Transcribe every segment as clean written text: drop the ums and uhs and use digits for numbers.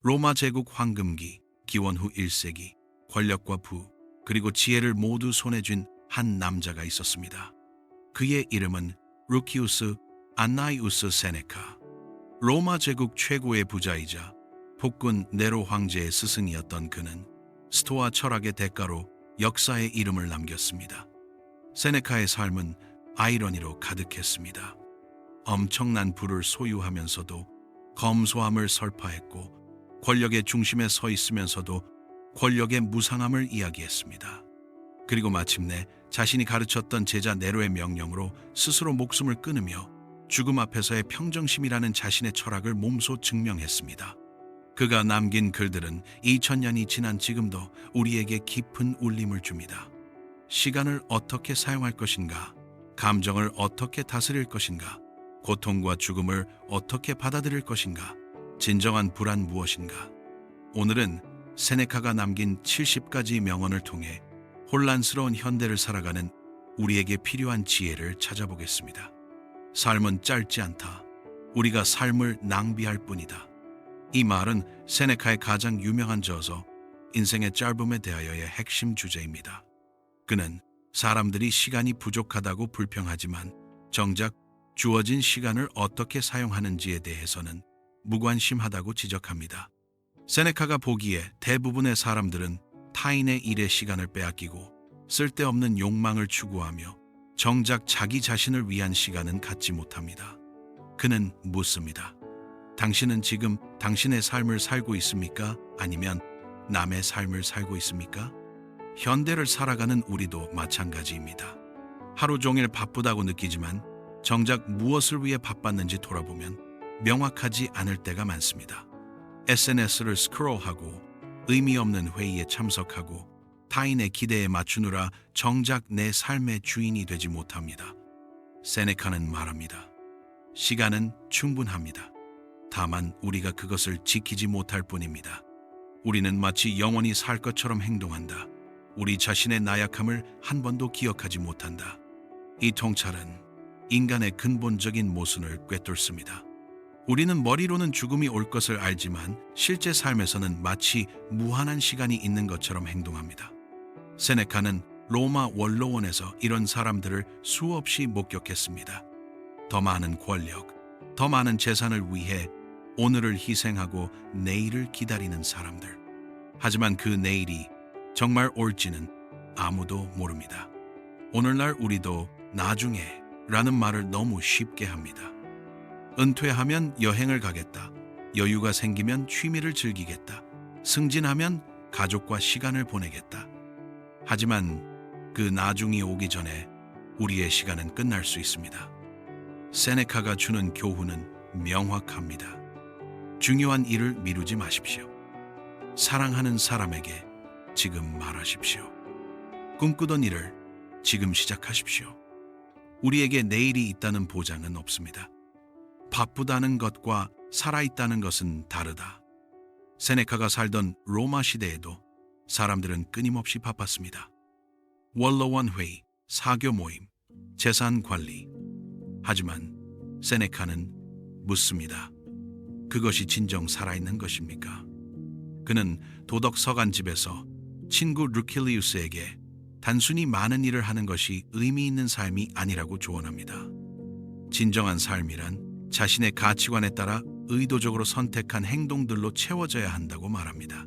로마 제국 황금기, 기원 후 1세기, 권력과 부, 그리고 지혜를 모두 손에 쥔 한 남자가 있었습니다. 그의 이름은 루키우스 안나이우스 세네카. 로마 제국 최고의 부자이자 폭군 네로 황제의 스승이었던 그는 스토아 철학의 대가로 역사에 이름을 남겼습니다. 세네카의 삶은 아이러니로 가득했습니다. 엄청난 부를 소유하면서도 검소함을 설파했고, 권력의 중심에 서 있으면서도 권력의 무상함을 이야기했습니다. 그리고 마침내 자신이 가르쳤던 제자 네로의 명령으로 스스로 목숨을 끊으며 죽음 앞에서의 평정심이라는 자신의 철학을 몸소 증명했습니다. 그가 남긴 글들은 2000년이 지난 지금도 우리에게 깊은 울림을 줍니다. 시간을 어떻게 사용할 것인가? 감정을 어떻게 다스릴 것인가? 고통과 죽음을 어떻게 받아들일 것인가? 진정한 불안 무엇인가? 오늘은 세네카가 남긴 70가지 명언을 통해 혼란스러운 현대를 살아가는 우리에게 필요한 지혜를 찾아보겠습니다. 삶은 짧지 않다. 우리가 삶을 낭비할 뿐이다. 이 말은 세네카의 가장 유명한 저서 인생의 짧음에 대하여의 핵심 주제입니다. 그는 사람들이 시간이 부족하다고 불평하지만 정작 주어진 시간을 어떻게 사용하는지에 대해서는 무관심하다고 지적합니다. 세네카가 보기에 대부분의 사람들은 타인의 일에 시간을 빼앗기고 쓸데없는 욕망을 추구하며 정작 자기 자신을 위한 시간은 갖지 못합니다. 그는 묻습니다. 당신은 지금 당신의 삶을 살고 있습니까? 아니면 남의 삶을 살고 있습니까? 현대를 살아가는 우리도 마찬가지입니다. 하루 종일 바쁘다고 느끼지만 정작 무엇을 위해 바빴는지 돌아보면 명확하지 않을 때가 많습니다. SNS를 스크롤하고 의미 없는 회의에 참석하고 타인의 기대에 맞추느라 정작 내 삶의 주인이 되지 못합니다. 세네카는 말합니다. 시간은 충분합니다. 다만 우리가 그것을 지키지 못할 뿐입니다. 우리는 마치 영원히 살 것처럼 행동한다. 우리 자신의 나약함을 한 번도 기억하지 못한다. 이 통찰은 인간의 근본적인 모순을 꿰뚫습니다. 우리는 머리로는 죽음이 올 것을 알지만 실제 삶에서는 마치 무한한 시간이 있는 것처럼 행동합니다. 세네카는 로마 원로원에서 이런 사람들을 수없이 목격했습니다. 더 많은 권력, 더 많은 재산을 위해 오늘을 희생하고 내일을 기다리는 사람들. 하지만 그 내일이 정말 올지는 아무도 모릅니다. 오늘날 우리도 나중에 라는 말을 너무 쉽게 합니다. 은퇴하면 여행을 가겠다. 여유가 생기면 취미를 즐기겠다. 승진하면 가족과 시간을 보내겠다. 하지만 그 나중이 오기 전에 우리의 시간은 끝날 수 있습니다. 세네카가 주는 교훈은 명확합니다. 중요한 일을 미루지 마십시오. 사랑하는 사람에게 지금 말하십시오. 꿈꾸던 일을 지금 시작하십시오. 우리에게 내일이 있다는 보장은 없습니다. 바쁘다는 것과 살아있다는 것은 다르다. 세네카가 살던 로마 시대에도 사람들은 끊임없이 바빴습니다. 원로원 회의, 사교 모임, 재산 관리. 하지만 세네카는 묻습니다. 그것이 진정 살아있는 것입니까? 그는 도덕 서간집에서 친구 루킬리우스에게 단순히 많은 일을 하는 것이 의미 있는 삶이 아니라고 조언합니다. 진정한 삶이란 자신의 가치관에 따라 의도적으로 선택한 행동들로 채워져야 한다고 말합니다.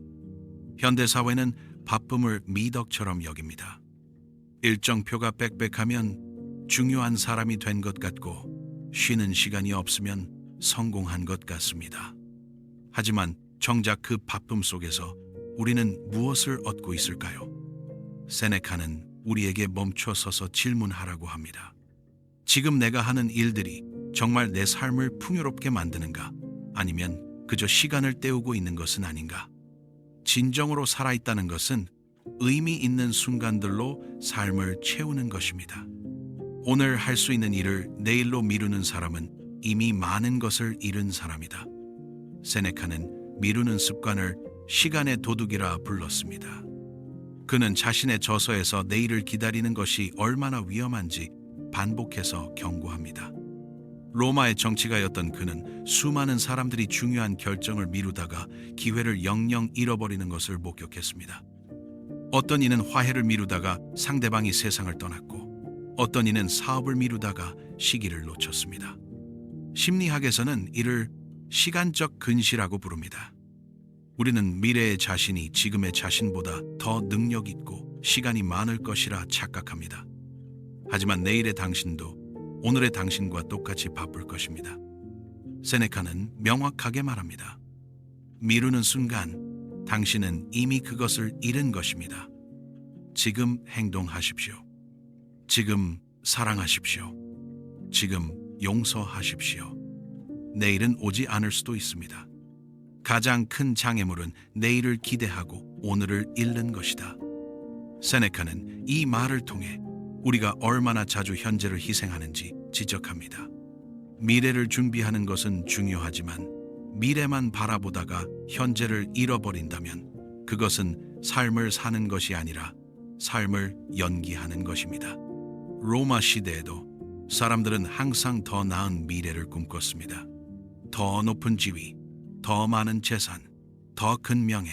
현대사회는 바쁨을 미덕처럼 여깁니다. 일정표가 빽빽하면 중요한 사람이 된 것 같고 쉬는 시간이 없으면 성공한 것 같습니다. 하지만 정작 그 바쁨 속에서 우리는 무엇을 얻고 있을까요? 세네카는 우리에게 멈춰 서서 질문하라고 합니다. 지금 내가 하는 일들이 정말 내 삶을 풍요롭게 만드는가? 아니면 그저 시간을 때우고 있는 것은 아닌가? 진정으로 살아있다는 것은 의미 있는 순간들로 삶을 채우는 것입니다. 오늘 할 수 있는 일을 내일로 미루는 사람은 이미 많은 것을 잃은 사람이다. 세네카는 미루는 습관을 시간의 도둑이라 불렀습니다. 그는 자신의 저서에서 내일을 기다리는 것이 얼마나 위험한지 반복해서 경고합니다. 로마의 정치가였던 그는 수많은 사람들이 중요한 결정을 미루다가 기회를 영영 잃어버리는 것을 목격했습니다. 어떤 이는 화해를 미루다가 상대방이 세상을 떠났고, 어떤 이는 사업을 미루다가 시기를 놓쳤습니다. 심리학에서는 이를 시간적 근시라고 부릅니다. 우리는 미래의 자신이 지금의 자신보다 더 능력 있고 시간이 많을 것이라 착각합니다. 하지만 내일의 당신도 오늘의 당신과 똑같이 바쁠 것입니다. 세네카는 명확하게 말합니다. 미루는 순간 당신은 이미 그것을 잃은 것입니다. 지금 행동하십시오. 지금 사랑하십시오. 지금 용서하십시오. 내일은 오지 않을 수도 있습니다. 가장 큰 장애물은 내일을 기대하고 오늘을 잃는 것이다. 세네카는 이 말을 통해 우리가 얼마나 자주 현재를 희생하는지 지적합니다. 미래를 준비하는 것은 중요하지만 미래만 바라보다가 현재를 잃어버린다면 그것은 삶을 사는 것이 아니라 삶을 연기하는 것입니다. 로마 시대에도 사람들은 항상 더 나은 미래를 꿈꿨습니다. 더 높은 지위, 더 많은 재산, 더 큰 명예.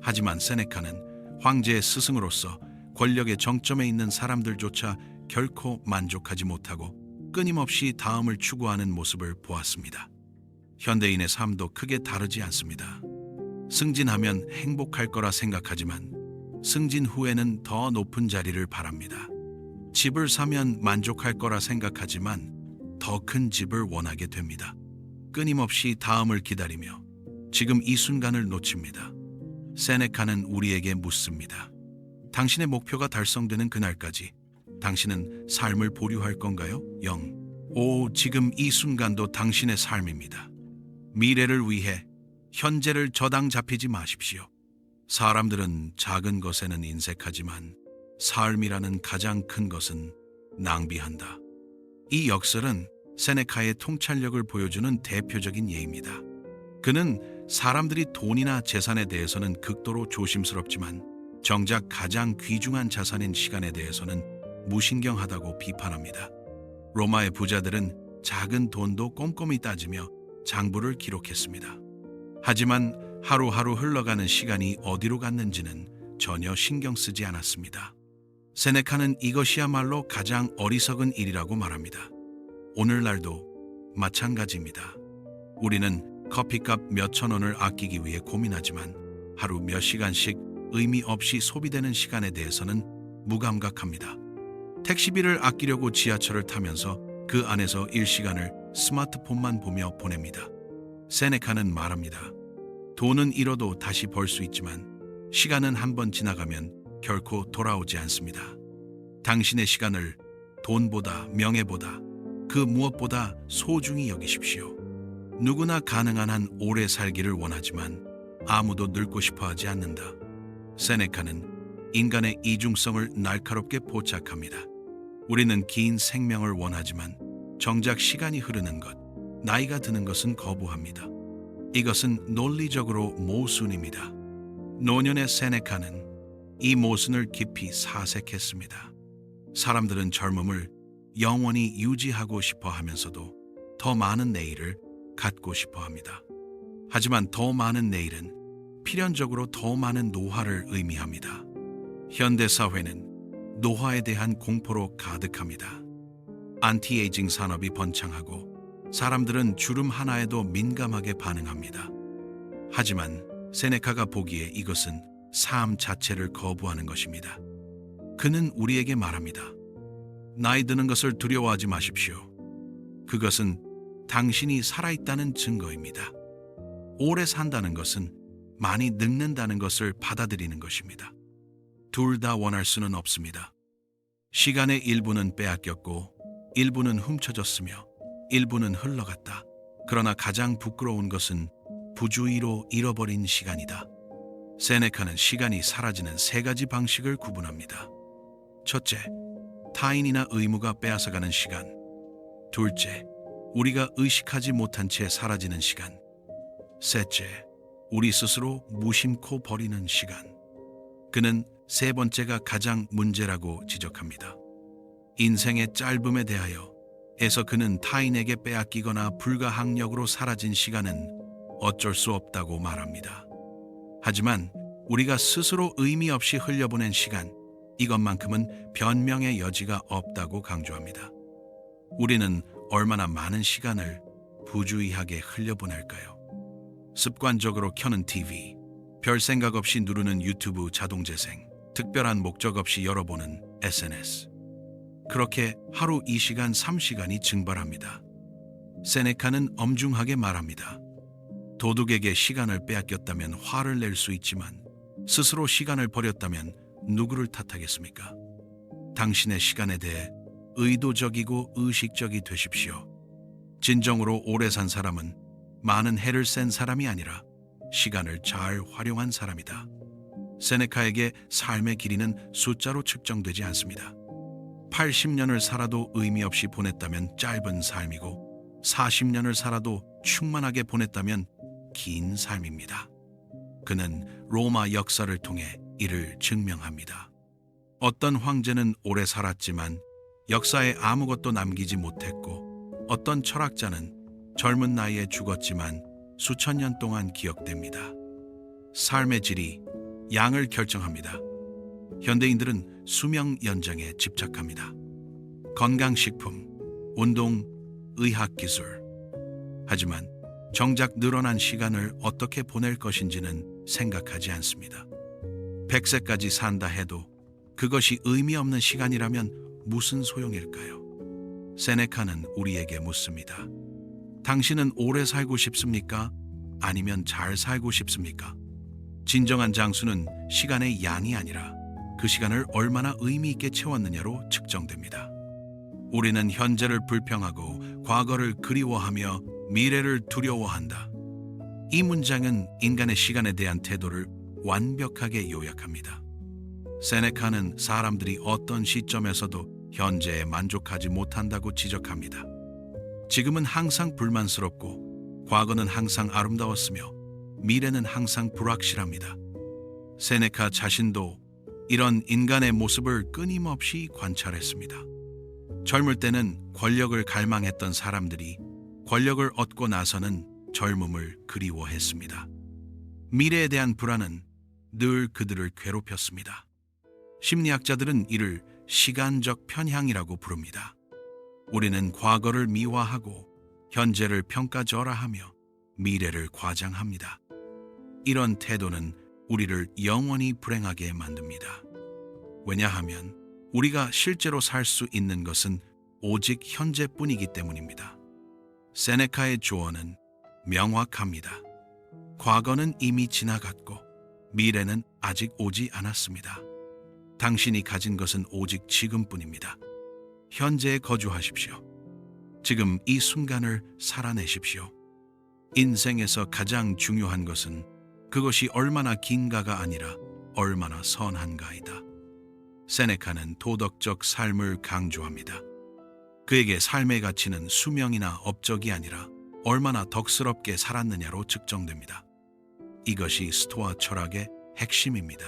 하지만 세네카는 황제의 스승으로서 권력의 정점에 있는 사람들조차 결코 만족하지 못하고 끊임없이 다음을 추구하는 모습을 보았습니다. 현대인의 삶도 크게 다르지 않습니다. 승진하면 행복할 거라 생각하지만 승진 후에는 더 높은 자리를 바랍니다. 집을 사면 만족할 거라 생각하지만 더 큰 집을 원하게 됩니다. 끊임없이 다음을 기다리며 지금 이 순간을 놓칩니다. 세네카는 우리에게 묻습니다. 당신의 목표가 달성되는 그날까지 당신은 삶을 보류할 건가요? 지금 이 순간도 당신의 삶입니다. 미래를 위해 현재를 저당 잡히지 마십시오. 사람들은 작은 것에는 인색하지만 삶이라는 가장 큰 것은 낭비한다. 이 역설은 세네카의 통찰력을 보여주는 대표적인 예입니다. 그는 사람들이 돈이나 재산에 대해서는 극도로 조심스럽지만 정작 가장 귀중한 자산인 시간에 대해서는 무신경하다고 비판합니다. 로마의 부자들은 작은 돈도 꼼꼼히 따지며 장부를 기록했습니다. 하지만 하루하루 흘러가는 시간이 어디로 갔는지는 전혀 신경 쓰지 않았습니다. 세네카는 이것이야말로 가장 어리석은 일이라고 말합니다. 오늘날도 마찬가지입니다. 우리는 커피값 몇천 원을 아끼기 위해 고민하지만 하루 몇 시간씩 의미 없이 소비되는 시간에 대해서는 무감각합니다. 택시비를 아끼려고 지하철을 타면서 그 안에서 일시간을 스마트폰만 보며 보냅니다. 세네카는 말합니다. 돈은 잃어도 다시 벌 수 있지만 시간은 한번 지나가면 결코 돌아오지 않습니다. 당신의 시간을 돈보다 명예보다 그 무엇보다 소중히 여기십시오. 누구나 가능한 한 오래 살기를 원하지만 아무도 늙고 싶어 하지 않는다. 세네카는 인간의 이중성을 날카롭게 포착합니다. 우리는 긴 생명을 원하지만 정작 시간이 흐르는 것, 나이가 드는 것은 거부합니다. 이것은 논리적으로 모순입니다. 노년의 세네카는 이 모순을 깊이 사색했습니다. 사람들은 젊음을 영원히 유지하고 싶어 하면서도 더 많은 내일을 갖고 싶어 합니다. 하지만 더 많은 내일은 필연적으로 더 많은 노화를 의미합니다. 현대 사회는 노화에 대한 공포로 가득합니다. 안티에이징 산업이 번창하고 사람들은 주름 하나에도 민감하게 반응합니다. 하지만 세네카가 보기에 이것은 삶 자체를 거부하는 것입니다. 그는 우리에게 말합니다. 나이 드는 것을 두려워하지 마십시오. 그것은 당신이 살아있다는 증거입니다. 오래 산다는 것은 많이 늙는다는 것을 받아들이는 것입니다. 둘 다 원할 수는 없습니다. 시간의 일부는 빼앗겼고 일부는 훔쳐졌으며 일부는 흘러갔다. 그러나 가장 부끄러운 것은 부주의로 잃어버린 시간이다. 세네카는 시간이 사라지는 세 가지 방식을 구분합니다. 첫째, 타인이나 의무가 빼앗아가는 시간. 둘째, 우리가 의식하지 못한 채 사라지는 시간. 셋째, 우리 스스로 무심코 버리는 시간. 그는 세 번째가 가장 문제라고 지적합니다. 인생의 짧음에 대하여 에서 그는 타인에게 빼앗기거나 불가항력으로 사라진 시간은 어쩔 수 없다고 말합니다. 하지만 우리가 스스로 의미 없이 흘려보낸 시간, 이것만큼은 변명의 여지가 없다고 강조합니다. 우리는 얼마나 많은 시간을 부주의하게 흘려보낼까요? 습관적으로 켜는 TV, 별 생각 없이 누르는 유튜브 자동재생, 특별한 목적 없이 열어보는 SNS. 그렇게 하루 2시간, 3시간이 증발합니다. 세네카는 엄중하게 말합니다. 도둑에게 시간을 빼앗겼다면 화를 낼 수 있지만 스스로 시간을 버렸다면 누구를 탓하겠습니까? 당신의 시간에 대해 의도적이고 의식적이 되십시오. 진정으로 오래 산 사람은 많은 해를 센 사람이 아니라 시간을 잘 활용한 사람이다. 세네카에게 삶의 길이는 숫자로 측정되지 않습니다. 80년을 살아도 의미 없이 보냈다면 짧은 삶이고 40년을 살아도 충만하게 보냈다면 긴 삶입니다. 그는 로마 역사를 통해 이를 증명합니다. 어떤 황제는 오래 살았지만 역사에 아무것도 남기지 못했고 어떤 철학자는 젊은 나이에 죽었지만 수천 년 동안 기억됩니다. 삶의 질이 양을 결정합니다. 현대인들은 수명 연장에 집착합니다. 건강식품, 운동, 의학기술. 하지만 정작 늘어난 시간을 어떻게 보낼 것인지는 생각하지 않습니다. 100세까지 산다 해도 그것이 의미 없는 시간이라면 무슨 소용일까요? 세네카는 우리에게 묻습니다. 당신은 오래 살고 싶습니까? 아니면 잘 살고 싶습니까? 진정한 장수는 시간의 양이 아니라 그 시간을 얼마나 의미 있게 채웠느냐로 측정됩니다. 우리는 현재를 불평하고 과거를 그리워하며 미래를 두려워한다. 이 문장은 인간의 시간에 대한 태도를 완벽하게 요약합니다. 세네카는 사람들이 어떤 시점에서도 현재에 만족하지 못한다고 지적합니다. 지금은 항상 불만스럽고 과거는 항상 아름다웠으며 미래는 항상 불확실합니다. 세네카 자신도 이런 인간의 모습을 끊임없이 관찰했습니다. 젊을 때는 권력을 갈망했던 사람들이 권력을 얻고 나서는 젊음을 그리워했습니다. 미래에 대한 불안은 늘 그들을 괴롭혔습니다. 심리학자들은 이를 시간적 편향이라고 부릅니다. 우리는 과거를 미화하고 현재를 평가절하하며 미래를 과장합니다. 이런 태도는 우리를 영원히 불행하게 만듭니다. 왜냐하면 우리가 실제로 살 수 있는 것은 오직 현재뿐이기 때문입니다. 세네카의 조언은 명확합니다. 과거는 이미 지나갔고 미래는 아직 오지 않았습니다. 당신이 가진 것은 오직 지금뿐입니다. 현재에 거주하십시오. 지금 이 순간을 살아내십시오. 인생에서 가장 중요한 것은 그것이 얼마나 긴가가 아니라 얼마나 선한가이다. 세네카는 도덕적 삶을 강조합니다. 그에게 삶의 가치는 수명이나 업적이 아니라 얼마나 덕스럽게 살았느냐로 측정됩니다. 이것이 스토아 철학의 핵심입니다.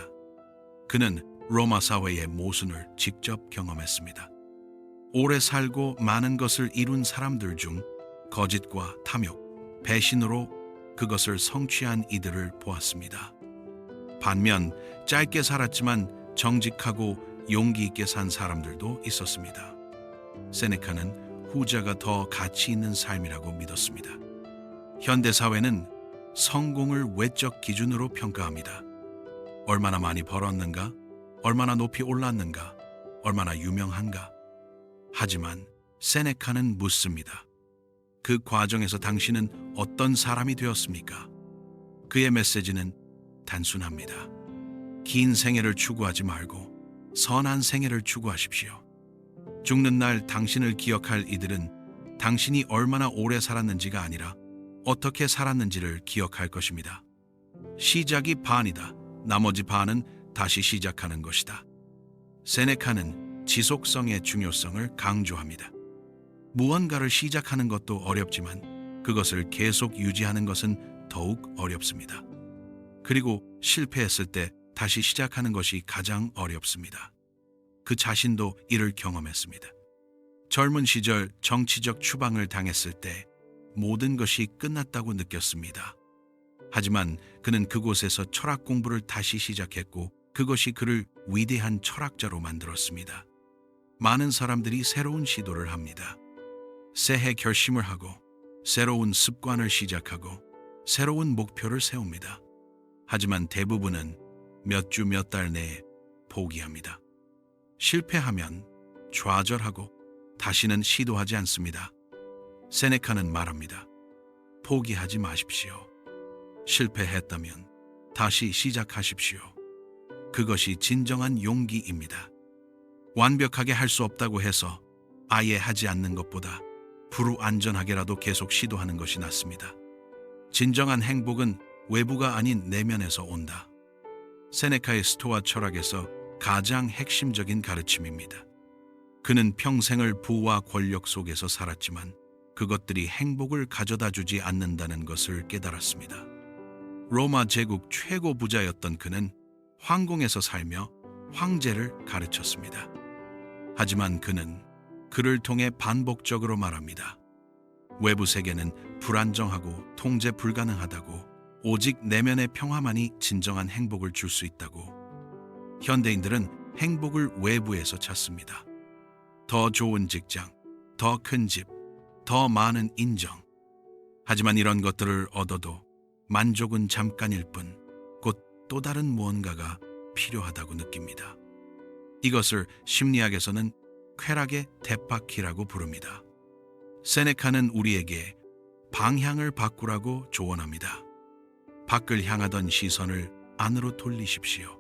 그는 로마 사회의 모순을 직접 경험했습니다. 오래 살고 많은 것을 이룬 사람들 중 거짓과 탐욕, 배신으로 그것을 성취한 이들을 보았습니다. 반면 짧게 살았지만 정직하고 용기 있게 산 사람들도 있었습니다. 세네카는 후자가 더 가치 있는 삶이라고 믿었습니다. 현대사회는 성공을 외적 기준으로 평가합니다. 얼마나 많이 벌었는가? 얼마나 높이 올랐는가? 얼마나 유명한가? 하지만 세네카는 묻습니다. 그 과정에서 당신은 어떤 사람이 되었습니까? 그의 메시지는 단순합니다. 긴 생애를 추구하지 말고 선한 생애를 추구하십시오. 죽는 날 당신을 기억할 이들은 당신이 얼마나 오래 살았는지가 아니라 어떻게 살았는지를 기억할 것입니다. 시작이 반이다. 나머지 반은 다시 시작하는 것이다. 세네카는 지속성의 중요성을 강조합니다. 무언가를 시작하는 것도 어렵지만 그것을 계속 유지하는 것은 더욱 어렵습니다. 그리고 실패했을 때 다시 시작하는 것이 가장 어렵습니다. 그 자신도 이를 경험했습니다. 젊은 시절 정치적 추방을 당했을 때 모든 것이 끝났다고 느꼈습니다. 하지만 그는 그곳에서 철학 공부를 다시 시작했고 그것이 그를 위대한 철학자로 만들었습니다. 많은 사람들이 새로운 시도를 합니다. 새해 결심을 하고 새로운 습관을 시작하고 새로운 목표를 세웁니다. 하지만 대부분은 몇 주 몇 달 내에 포기합니다. 실패하면 좌절하고 다시는 시도하지 않습니다. 세네카는 말합니다. 포기하지 마십시오. 실패했다면 다시 시작하십시오. 그것이 진정한 용기입니다. 완벽하게 할 수 없다고 해서 아예 하지 않는 것보다 불안전하게라도 계속 시도하는 것이 낫습니다. 진정한 행복은 외부가 아닌 내면에서 온다. 세네카의 스토아 철학에서 가장 핵심적인 가르침입니다. 그는 평생을 부와 권력 속에서 살았지만 그것들이 행복을 가져다 주지 않는다는 것을 깨달았습니다. 로마 제국 최고 부자였던 그는 황궁에서 살며 황제를 가르쳤습니다. 하지만 그는 그를 통해 반복적으로 말합니다. 외부 세계는 불안정하고 통제 불가능하다고, 오직 내면의 평화만이 진정한 행복을 줄 수 있다고. 현대인들은 행복을 외부에서 찾습니다. 더 좋은 직장, 더 큰 집, 더 많은 인정. 하지만 이런 것들을 얻어도 만족은 잠깐일 뿐, 곧 또 다른 무언가가 필요하다고 느낍니다. 이것을 심리학에서는 쾌락의 대파키라고 부릅니다. 세네카는 우리에게 방향을 바꾸라고 조언합니다. 밖을 향하던 시선을 안으로 돌리십시오.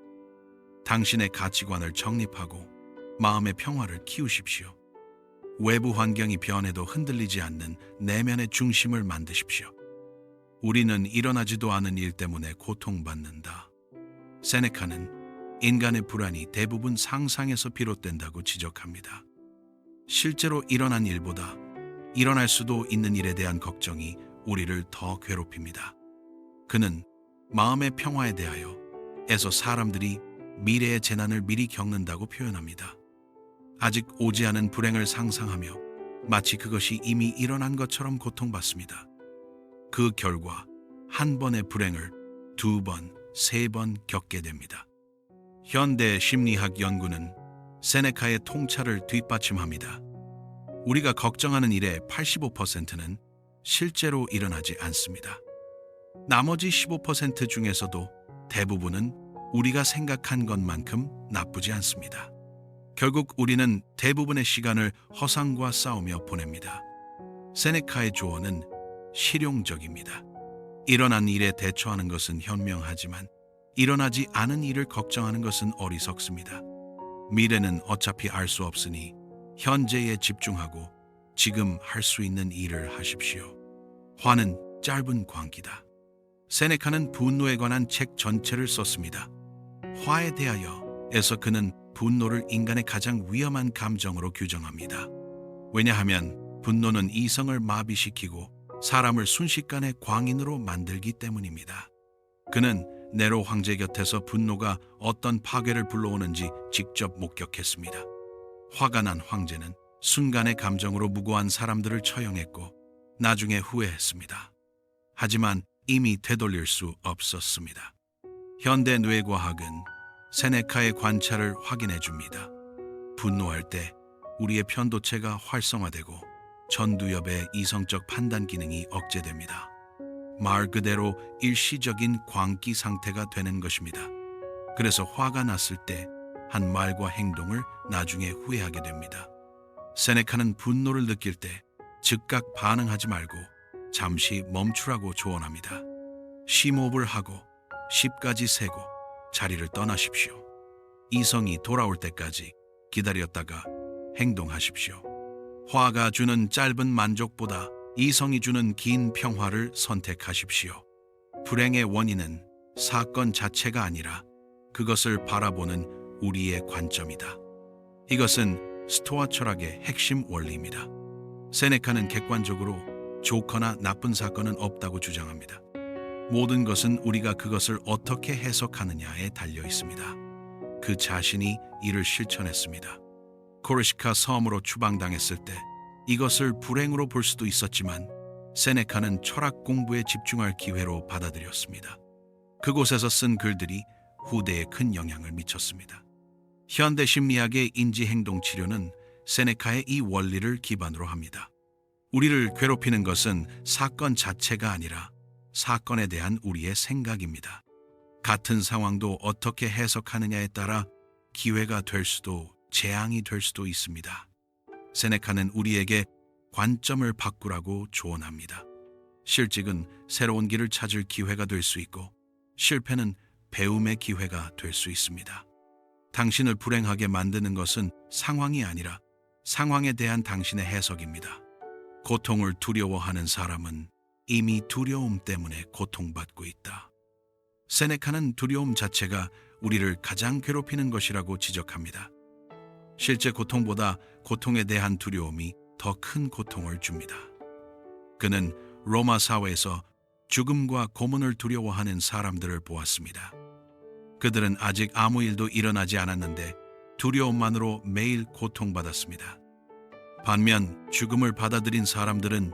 당신의 가치관을 정립하고 마음의 평화를 키우십시오. 외부 환경이 변해도 흔들리지 않는 내면의 중심을 만드십시오. 우리는 일어나지도 않은 일 때문에 고통받는다. 세네카는 인간의 불안이 대부분 상상에서 비롯된다고 지적합니다. 실제로 일어난 일보다 일어날 수도 있는 일에 대한 걱정이 우리를 더 괴롭힙니다. 그는 마음의 평화에 대하여 애써 사람들이 미래의 재난을 미리 겪는다고 표현합니다. 아직 오지 않은 불행을 상상하며 마치 그것이 이미 일어난 것처럼 고통받습니다. 그 결과 한 번의 불행을 2번, 3번 겪게 됩니다. 현대 심리학 연구는 세네카의 통찰을 뒷받침합니다. 우리가 걱정하는 일의 85%는 실제로 일어나지 않습니다. 나머지 15% 중에서도 대부분은 우리가 생각한 것만큼 나쁘지 않습니다. 결국 우리는 대부분의 시간을 허상과 싸우며 보냅니다. 세네카의 조언은 실용적입니다. 일어난 일에 대처하는 것은 현명하지만 일어나지 않은 일을 걱정하는 것은 어리석습니다. 미래는 어차피 알 수 없으니 현재에 집중하고 지금 할 수 있는 일을 하십시오. 화는 짧은 광기다. 세네카는 분노에 관한 책 전체를 썼습니다. 화에 대하여에서 그는 분노를 인간의 가장 위험한 감정으로 규정합니다. 왜냐하면 분노는 이성을 마비시키고 사람을 순식간에 광인으로 만들기 때문입니다. 그는 네로 황제 곁에서 분노가 어떤 파괴를 불러오는지 직접 목격했습니다. 화가 난 황제는 순간의 감정으로 무고한 사람들을 처형했고 나중에 후회했습니다. 하지만 이미 되돌릴 수 없었습니다. 현대 뇌과학은 세네카의 관찰을 확인해 줍니다. 분노할 때 우리의 편도체가 활성화되고 전두엽의 이성적 판단 기능이 억제됩니다. 말 그대로 일시적인 광기 상태가 되는 것입니다. 그래서 화가 났을 때 한 말과 행동을 나중에 후회하게 됩니다. 세네카는 분노를 느낄 때 즉각 반응하지 말고 잠시 멈추라고 조언합니다. 심호흡을 하고 10까지 세고 자리를 떠나십시오. 이성이 돌아올 때까지 기다렸다가 행동하십시오. 화가 주는 짧은 만족보다 이성이 주는 긴 평화를 선택하십시오. 불행의 원인은 사건 자체가 아니라 그것을 바라보는 우리의 관점이다. 이것은 스토아 철학의 핵심 원리입니다. 세네카는 객관적으로 좋거나 나쁜 사건은 없다고 주장합니다. 모든 것은 우리가 그것을 어떻게 해석하느냐에 달려 있습니다. 그 자신이 이를 실천했습니다. 코르시카 섬으로 추방당했을 때 이것을 불행으로 볼 수도 있었지만 세네카는 철학 공부에 집중할 기회로 받아들였습니다. 그곳에서 쓴 글들이 후대에 큰 영향을 미쳤습니다. 현대 심리학의 인지행동치료는 세네카의 이 원리를 기반으로 합니다. 우리를 괴롭히는 것은 사건 자체가 아니라 사건에 대한 우리의 생각입니다. 같은 상황도 어떻게 해석하느냐에 따라 기회가 될 수도 재앙이 될 수도 있습니다. 세네카는 우리에게 관점을 바꾸라고 조언합니다. 실직은 새로운 길을 찾을 기회가 될 수 있고 실패는 배움의 기회가 될 수 있습니다. 당신을 불행하게 만드는 것은 상황이 아니라 상황에 대한 당신의 해석입니다. 고통을 두려워하는 사람은 이미 두려움 때문에 고통받고 있다. 세네카는 두려움 자체가 우리를 가장 괴롭히는 것이라고 지적합니다. 실제 고통보다 고통에 대한 두려움이 더 큰 고통을 줍니다. 그는 로마 사회에서 죽음과 고문을 두려워하는 사람들을 보았습니다. 그들은 아직 아무 일도 일어나지 않았는데 두려움만으로 매일 고통받았습니다. 반면 죽음을 받아들인 사람들은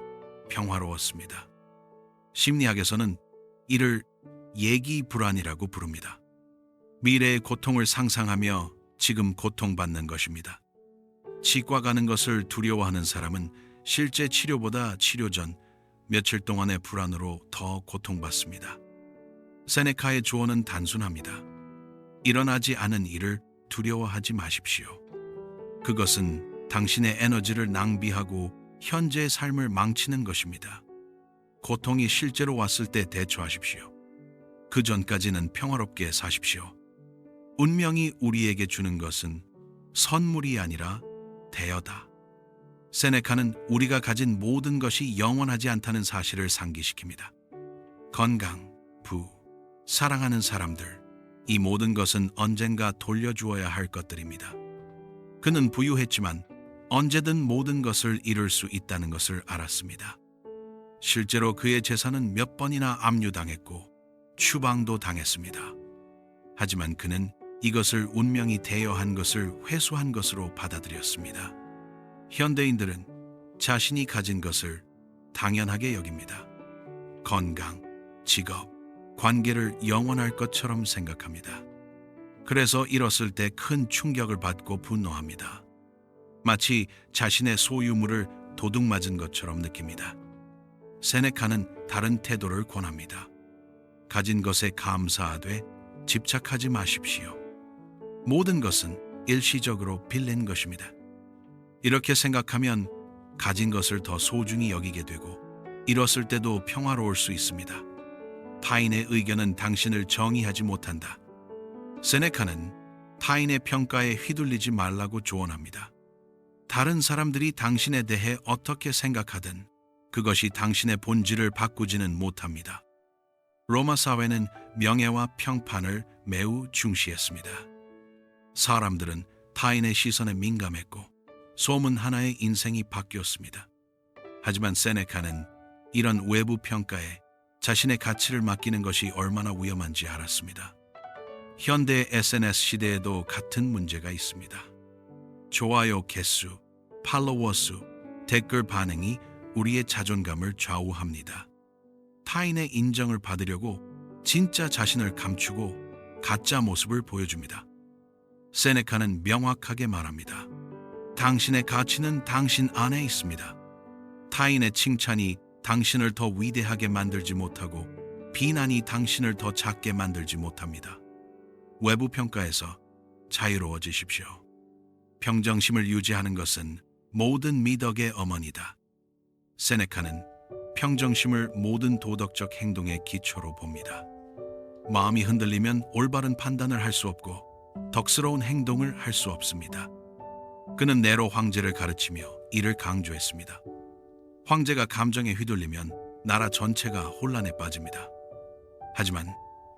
평화로웠습니다. 심리학에서는 이를 예기 불안이라고 부릅니다. 미래의 고통을 상상하며 지금 고통받는 것입니다. 치과 가는 것을 두려워하는 사람은 실제 치료보다 치료 전 며칠 동안의 불안으로 더 고통받습니다. 세네카의 조언은 단순합니다. 일어나지 않은 일을 두려워하지 마십시오. 그것은 당신의 에너지를 낭비하고 현재의 삶을 망치는 것입니다. 고통이 실제로 왔을 때 대처하십시오. 그 전까지는 평화롭게 사십시오. 운명이 우리에게 주는 것은 선물이 아니라 대여다. 세네카는 우리가 가진 모든 것이 영원하지 않다는 사실을 상기시킵니다. 건강, 부, 사랑하는 사람들, 이 모든 것은 언젠가 돌려주어야 할 것들입니다. 그는 부유했지만 언제든 모든 것을 잃을 수 있다는 것을 알았습니다. 실제로 그의 재산은 몇 번이나 압류당했고 추방도 당했습니다. 하지만 그는 이것을 운명이 대여한 것을 회수한 것으로 받아들였습니다. 현대인들은 자신이 가진 것을 당연하게 여깁니다. 건강, 직업, 관계를 영원할 것처럼 생각합니다. 그래서 잃었을 때 큰 충격을 받고 분노합니다. 마치 자신의 소유물을 도둑맞은 것처럼 느낍니다. 세네카는 다른 태도를 권합니다. 가진 것에 감사하되 집착하지 마십시오. 모든 것은 일시적으로 빌린 것입니다. 이렇게 생각하면 가진 것을 더 소중히 여기게 되고 잃었을 때도 평화로울 수 있습니다. 타인의 의견은 당신을 정의하지 못한다. 세네카는 타인의 평가에 휘둘리지 말라고 조언합니다. 다른 사람들이 당신에 대해 어떻게 생각하든 그것이 당신의 본질을 바꾸지는 못합니다. 로마 사회는 명예와 평판을 매우 중시했습니다. 사람들은 타인의 시선에 민감했고 소문 하나에 인생이 바뀌었습니다. 하지만 세네카는 이런 외부 평가에 자신의 가치를 맡기는 것이 얼마나 위험한지 알았습니다. 현대 SNS 시대에도 같은 문제가 있습니다. 좋아요 개수, 팔로워 수, 댓글 반응이 우리의 자존감을 좌우합니다. 타인의 인정을 받으려고 진짜 자신을 감추고 가짜 모습을 보여줍니다. 세네카는 명확하게 말합니다. 당신의 가치는 당신 안에 있습니다. 타인의 칭찬이 당신을 더 위대하게 만들지 못하고 비난이 당신을 더 작게 만들지 못합니다. 외부 평가에서 자유로워지십시오. 평정심을 유지하는 것은 모든 미덕의 어머니다. 세네카는 평정심을 모든 도덕적 행동의 기초로 봅니다. 마음이 흔들리면 올바른 판단을 할 수 없고 덕스러운 행동을 할 수 없습니다. 그는 네로 황제를 가르치며 이를 강조했습니다. 황제가 감정에 휘둘리면 나라 전체가 혼란에 빠집니다. 하지만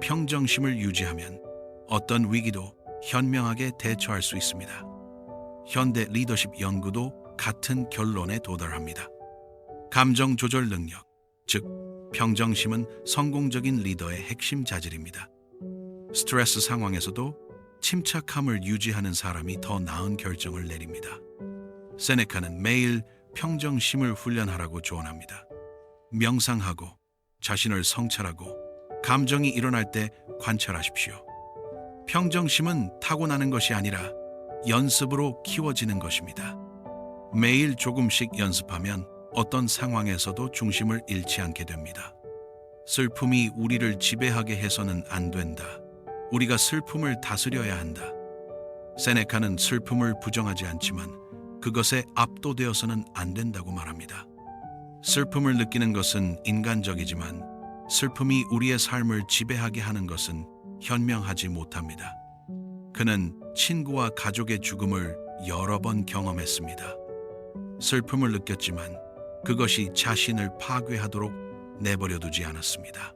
평정심을 유지하면 어떤 위기도 현명하게 대처할 수 있습니다. 현대 리더십 연구도 같은 결론에 도달합니다. 감정 조절 능력, 즉 평정심은 성공적인 리더의 핵심 자질입니다. 스트레스 상황에서도 침착함을 유지하는 사람이 더 나은 결정을 내립니다. 세네카는 매일 평정심을 훈련하라고 조언합니다. 명상하고 자신을 성찰하고 감정이 일어날 때 관찰하십시오. 평정심은 타고나는 것이 아니라 연습으로 키워지는 것입니다. 매일 조금씩 연습하면 어떤 상황에서도 중심을 잃지 않게 됩니다. 슬픔이 우리를 지배하게 해서는 안 된다. 우리가 슬픔을 다스려야 한다. 세네카는 슬픔을 부정하지 않지만 그것에 압도되어서는 안 된다고 말합니다. 슬픔을 느끼는 것은 인간적이지만 슬픔이 우리의 삶을 지배하게 하는 것은 현명하지 못합니다. 그는 친구와 가족의 죽음을 여러 번 경험했습니다. 슬픔을 느꼈지만 그것이 자신을 파괴하도록 내버려두지 않았습니다.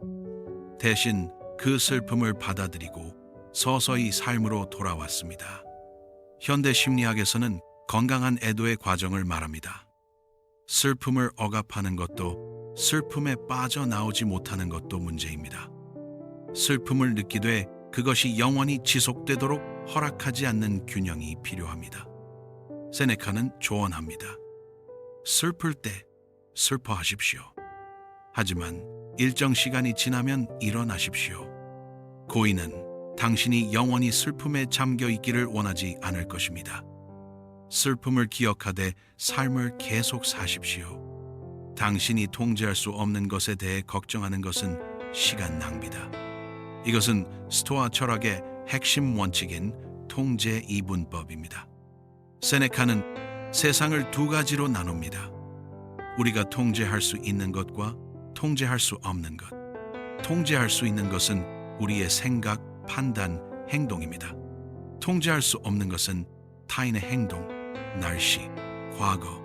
대신 그 슬픔을 받아들이고 서서히 삶으로 돌아왔습니다. 현대 심리학에서는 건강한 애도의 과정을 말합니다. 슬픔을 억압하는 것도 슬픔에 빠져나오지 못하는 것도 문제입니다. 슬픔을 느끼되 그것이 영원히 지속되도록 허락하지 않는 균형이 필요합니다. 세네카는 조언합니다. 슬플 때 슬퍼하십시오. 하지만 일정 시간이 지나면 일어나십시오. 고인은 당신이 영원히 슬픔에 잠겨 있기를 원하지 않을 것입니다. 슬픔을 기억하되 삶을 계속 사십시오. 당신이 통제할 수 없는 것에 대해 걱정하는 것은 시간 낭비다. 이것은 스토아 철학의 핵심 원칙인 통제 이분법입니다. 세네카는 세상을 두 가지로 나눕니다. 우리가 통제할 수 있는 것과 통제할 수 없는 것. 통제할 수 있는 것은 우리의 생각, 판단, 행동입니다. 통제할 수 없는 것은 타인의 행동, 날씨, 과거,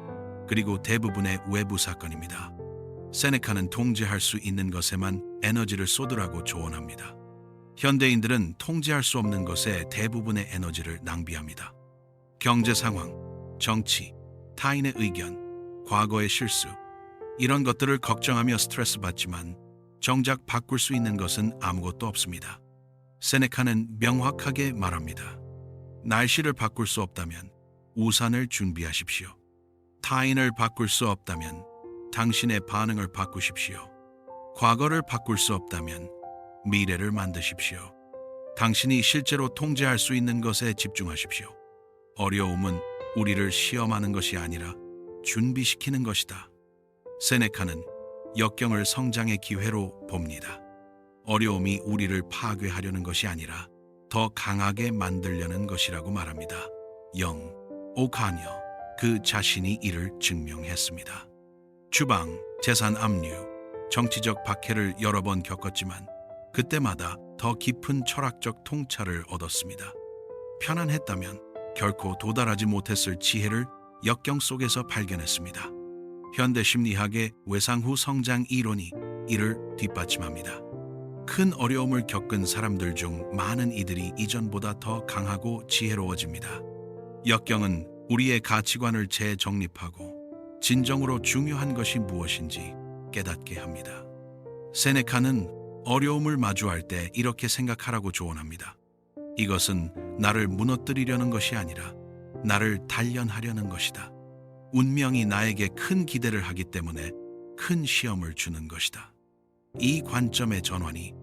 그리고 대부분의 외부 사건입니다. 세네카는 통제할 수 있는 것에만 에너지를 쏟으라고 조언합니다. 현대인들은 통제할 수 없는 것에 대부분의 에너지를 낭비합니다. 경제 상황, 정치, 타인의 의견, 과거의 실수, 이런 것들을 걱정하며 스트레스 받지만 정작 바꿀 수 있는 것은 아무것도 없습니다. 세네카는 명확하게 말합니다. 날씨를 바꿀 수 없다면 우산을 준비하십시오. 타인을 바꿀 수 없다면 당신의 반응을 바꾸십시오. 과거를 바꿀 수 없다면 미래를 만드십시오. 당신이 실제로 통제할 수 있는 것에 집중하십시오. 어려움은 우리를 시험하는 것이 아니라 준비시키는 것이다. 세네카는 역경을 성장의 기회로 봅니다. 어려움이 우리를 파괴하려는 것이 아니라 더 강하게 만들려는 것이라고 말합니다. 영 오카녀 그 자신이 이를 증명했습니다. 주방, 재산 압류, 정치적 박해를 여러 번 겪었지만 그때마다 더 깊은 철학적 통찰을 얻었습니다. 편안했다면 결코 도달하지 못했을 지혜를 역경 속에서 발견했습니다. 현대 심리학의 외상후 성장 이론이 이를 뒷받침합니다. 큰 어려움을 겪은 사람들 중 많은 이들이 이전보다 더 강하고 지혜로워집니다. 역경은 우리의 가치관을 재정립하고 진정으로 중요한 것이 무엇인지 깨닫게 합니다. 세네카는 어려움을 마주할 때 이렇게 생각하라고 조언합니다. 이것은 나를 무너뜨리려는 것이 아니라 나를 단련하려는 것이다. 운명이 나에게 큰 기대를 하기 때문에 큰 시험을 주는 것이다. 이 관점의 전환이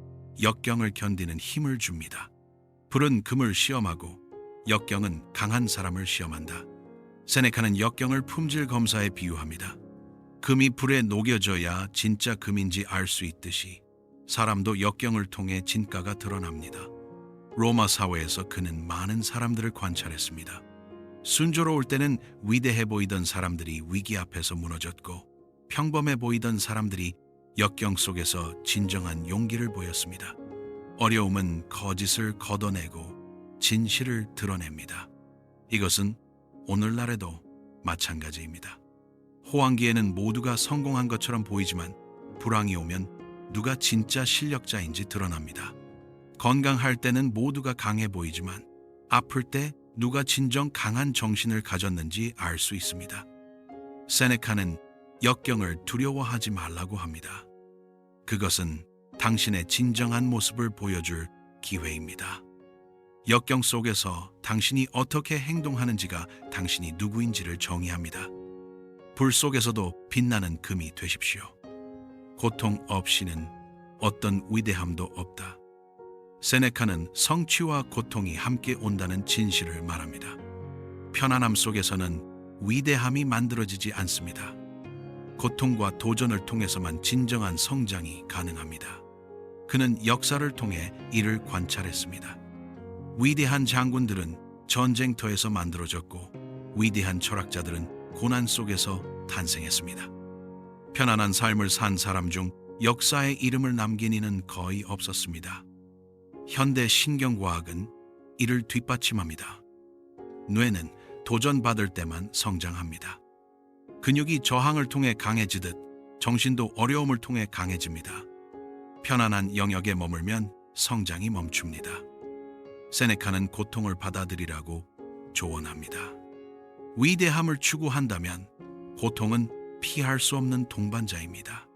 역경을 견디는 힘을 줍니다. 불은 금을 시험하고 역경은 강한 사람을 시험한다. 세네카는 역경을 품질 검사에 비유합니다. 금이 불에 녹여져야 진짜 금인지 알 수 있듯이 사람도 역경을 통해 진가가 드러납니다. 로마 사회에서 그는 많은 사람들을 관찰했습니다. 순조로울 때는 위대해 보이던 사람들이 위기 앞에서 무너졌고 평범해 보이던 사람들이 역경 속에서 진정한 용기를 보였습니다. 어려움은 거짓을 걷어내고 진실을 드러냅니다. 이것은 오늘날에도 마찬가지입니다. 호황기에는 모두가 성공한 것처럼 보이지만 불황이 오면 누가 진짜 실력자인지 드러납니다. 건강할 때는 모두가 강해 보이지만 아플 때 누가 진정 강한 정신을 가졌는지 알 수 있습니다. 세네카는 역경을 두려워하지 말라고 합니다. 그것은 당신의 진정한 모습을 보여줄 기회입니다. 역경 속에서 당신이 어떻게 행동하는지가 당신이 누구인지를 정의합니다. 불 속에서도 빛나는 금이 되십시오. 고통 없이는 어떤 위대함도 없다. 세네카는 성취와 고통이 함께 온다는 진실을 말합니다. 편안함 속에서는 위대함이 만들어지지 않습니다. 고통과 도전을 통해서만 진정한 성장이 가능합니다. 그는 역사를 통해 이를 관찰했습니다. 위대한 장군들은 전쟁터에서 만들어졌고 위대한 철학자들은 고난 속에서 탄생했습니다. 편안한 삶을 산 사람 중 역사의 이름을 남긴 이는 거의 없었습니다. 현대 신경과학은 이를 뒷받침합니다. 뇌는 도전받을 때만 성장합니다. 근육이 저항을 통해 강해지듯 정신도 어려움을 통해 강해집니다. 편안한 영역에 머물면 성장이 멈춥니다. 세네카는 고통을 받아들이라고 조언합니다. 위대함을 추구한다면 고통은 피할 수 없는 동반자입니다.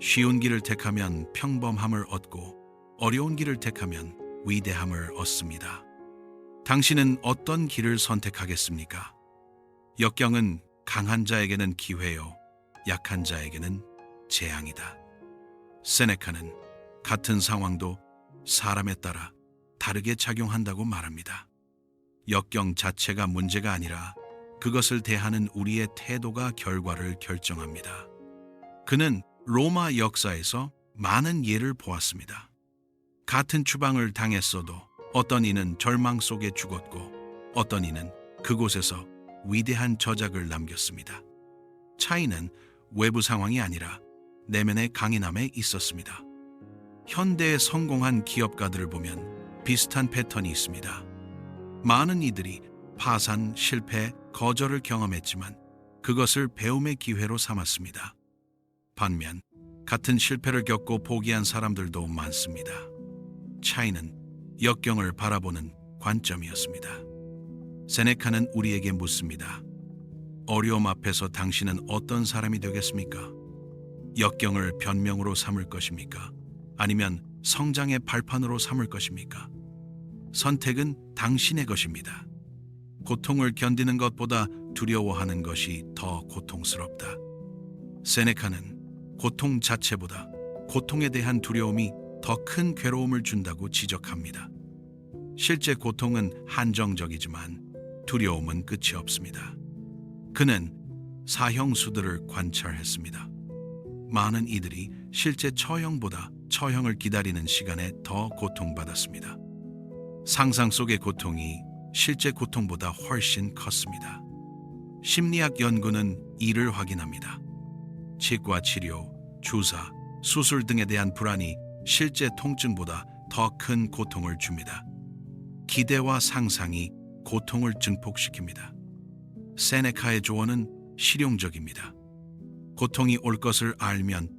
쉬운 길을 택하면 평범함을 얻고 어려운 길을 택하면 위대함을 얻습니다. 당신은 어떤 길을 선택하겠습니까? 역경은 강한 자에게는 기회요, 약한 자에게는 재앙이다. 세네카는 같은 상황도 사람에 따라 다르게 작용한다고 말합니다. 역경 자체가 문제가 아니라 그것을 대하는 우리의 태도가 결과를 결정합니다. 그는 로마 역사에서 많은 예를 보았습니다. 같은 추방을 당했어도 어떤 이는 절망 속에 죽었고 어떤 이는 그곳에서 위대한 저작을 남겼습니다. 차이는 외부 상황이 아니라 내면의 강인함에 있었습니다. 현대에 성공한 기업가들을 보면 비슷한 패턴이 있습니다. 많은 이들이 파산, 실패, 거절을 경험했지만 그것을 배움의 기회로 삼았습니다. 반면 같은 실패를 겪고 포기한 사람들도 많습니다. 차이는 역경을 바라보는 관점이었습니다. 세네카는 우리에게 묻습니다. 어려움 앞에서 당신은 어떤 사람이 되겠습니까? 역경을 변명으로 삼을 것입니까? 아니면 성장의 발판으로 삼을 것입니까? 선택은 당신의 것입니다. 고통을 견디는 것보다 두려워하는 것이 더 고통스럽다. 세네카는 고통 자체보다 고통에 대한 두려움이 더 큰 괴로움을 준다고 지적합니다. 실제 고통은 한정적이지만 두려움은 끝이 없습니다. 그는 사형수들을 관찰했습니다. 많은 이들이 실제 처형보다 처형을 기다리는 시간에 더 고통받았습니다. 상상 속의 고통이 실제 고통보다 훨씬 컸습니다. 심리학 연구는 이를 확인합니다. 치과 치료, 주사, 수술 등에 대한 불안이 실제 통증보다 더 큰 고통을 줍니다. 기대와 상상이 고통을 증폭시킵니다. 세네카의 조언은 실용적입니다. 고통이 올 것을 알면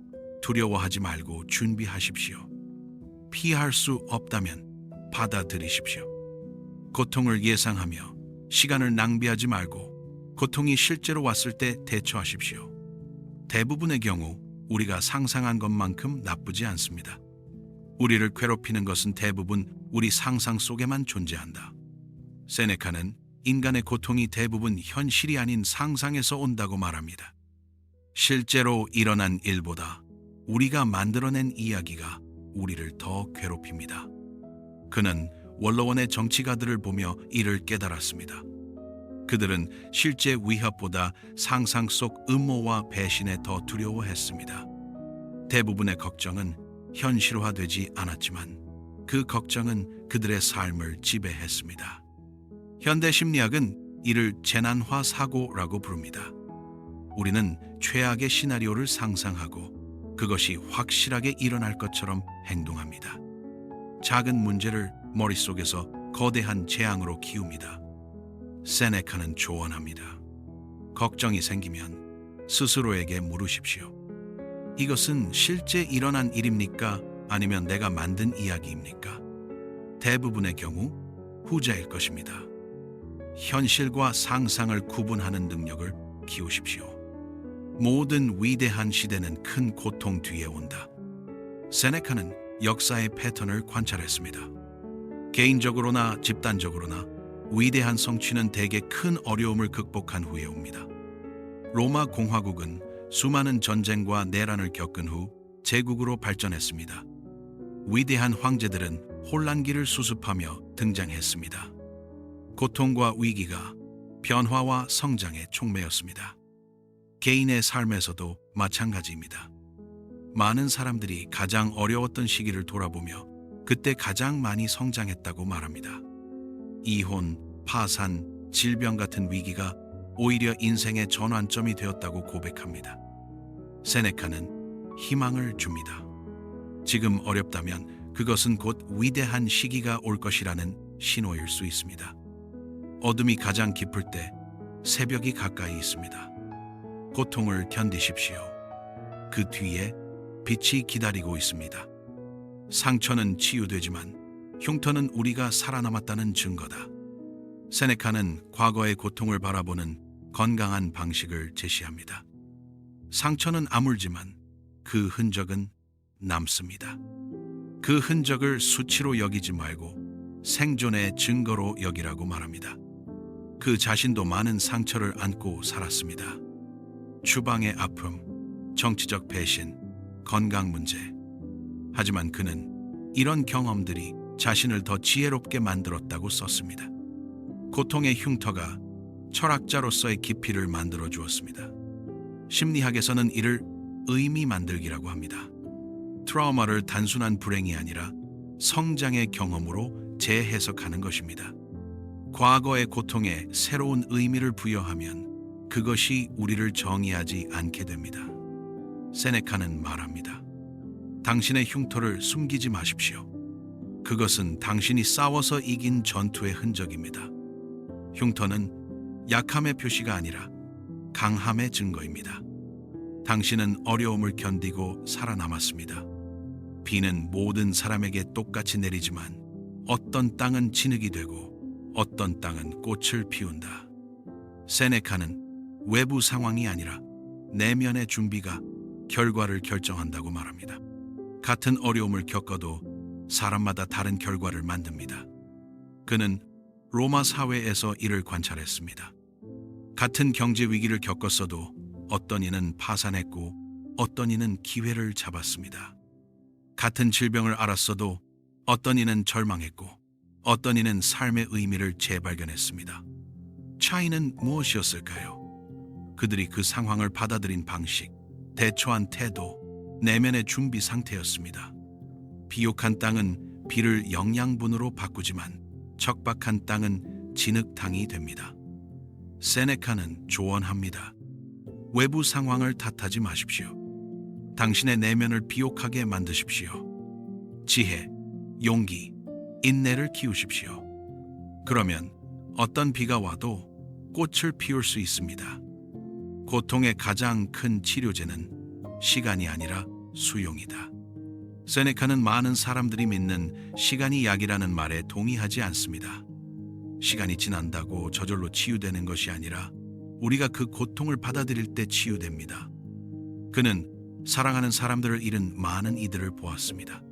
두려워하지 말고 준비하십시오. 피할 수 없다면 받아들이십시오. 고통을 예상하며 시간을 낭비하지 말고 고통이 실제로 왔을 때 대처하십시오. 대부분의 경우 우리가 상상한 것만큼 나쁘지 않습니다. 우리를 괴롭히는 것은 대부분 우리 상상 속에만 존재한다. 세네카는 인간의 고통이 대부분 현실이 아닌 상상에서 온다고 말합니다. 실제로 일어난 일보다 우리가 만들어낸 이야기가 우리를 더 괴롭힙니다. 그는 원로원의 정치가들을 보며 이를 깨달았습니다. 그들은 실제 위협보다 상상 속 음모와 배신에 더 두려워했습니다. 대부분의 걱정은 현실화되지 않았지만 그 걱정은 그들의 삶을 지배했습니다. 현대 심리학은 이를 재난화 사고라고 부릅니다. 우리는 최악의 시나리오를 상상하고 그것이 확실하게 일어날 것처럼 행동합니다. 작은 문제를 머릿속에서 거대한 재앙으로 키웁니다. 세네카는 조언합니다. 걱정이 생기면 스스로에게 물으십시오. 이것은 실제 일어난 일입니까? 아니면 내가 만든 이야기입니까? 대부분의 경우 후자일 것입니다. 현실과 상상을 구분하는 능력을 키우십시오. 모든 위대한 시대는 큰 고통 뒤에 온다. 세네카는 역사의 패턴을 관찰했습니다. 개인적으로나 집단적으로나 위대한 성취는 대개 큰 어려움을 극복한 후에 옵니다. 로마 공화국은 수많은 전쟁과 내란을 겪은 후 제국으로 발전했습니다. 위대한 황제들은 혼란기를 수습하며 등장했습니다. 고통과 위기가 변화와 성장의 촉매였습니다. 개인의 삶에서도 마찬가지입니다. 많은 사람들이 가장 어려웠던 시기를 돌아보며 그때 가장 많이 성장했다고 말합니다. 이혼, 파산, 질병 같은 위기가 오히려 인생의 전환점이 되었다고 고백합니다. 세네카는 희망을 줍니다. 지금 어렵다면 그것은 곧 위대한 시기가 올 것이라는 신호일 수 있습니다. 어둠이 가장 깊을 때 새벽이 가까이 있습니다. 고통을 견디십시오. 그 뒤에 빛이 기다리고 있습니다. 상처는 치유되지만 흉터는 우리가 살아남았다는 증거다. 세네카는 과거의 고통을 바라보는 건강한 방식을 제시합니다. 상처는 아물지만 그 흔적은 남습니다. 그 흔적을 수치로 여기지 말고 생존의 증거로 여기라고 말합니다. 그 자신도 많은 상처를 안고 살았습니다. 추방의 아픔, 정치적 배신, 건강 문제. 하지만 그는 이런 경험들이 자신을 더 지혜롭게 만들었다고 썼습니다. 고통의 흉터가 철학자로서의 깊이를 만들어 주었습니다. 심리학에서는 이를 의미 만들기라고 합니다. 트라우마를 단순한 불행이 아니라 성장의 경험으로 재해석하는 것입니다. 과거의 고통에 새로운 의미를 부여하면 그것이 우리를 정의하지 않게 됩니다. 세네카는 말합니다. 당신의 흉터를 숨기지 마십시오. 그것은 당신이 싸워서 이긴 전투의 흔적입니다. 흉터는 약함의 표시가 아니라 강함의 증거입니다. 당신은 어려움을 견디고 살아남았습니다. 비는 모든 사람에게 똑같이 내리지만 어떤 땅은 진흙이 되고 어떤 땅은 꽃을 피운다. 세네카는 외부 상황이 아니라 내면의 준비가 결과를 결정한다고 말합니다. 같은 어려움을 겪어도 사람마다 다른 결과를 만듭니다. 그는 로마 사회에서 이를 관찰했습니다. 같은 경제 위기를 겪었어도 어떤 이는 파산했고 어떤 이는 기회를 잡았습니다. 같은 질병을 앓았어도 어떤 이는 절망했고 어떤 이는 삶의 의미를 재발견했습니다. 차이는 무엇이었을까요? 그들이 그 상황을 받아들인 방식, 대처한 태도, 내면의 준비 상태였습니다. 비옥한 땅은 비를 영양분으로 바꾸지만 척박한 땅은 진흙탕이 됩니다. 세네카는 조언합니다. 외부 상황을 탓하지 마십시오. 당신의 내면을 비옥하게 만드십시오. 지혜, 용기, 인내를 키우십시오. 그러면 어떤 비가 와도 꽃을 피울 수 있습니다. 고통의 가장 큰 치료제는 시간이 아니라 수용이다. 세네카는 많은 사람들이 믿는 시간이 약이라는 말에 동의하지 않습니다. 시간이 지난다고 저절로 치유되는 것이 아니라 우리가 그 고통을 받아들일 때 치유됩니다. 그는 사랑하는 사람들을 잃은 많은 이들을 보았습니다.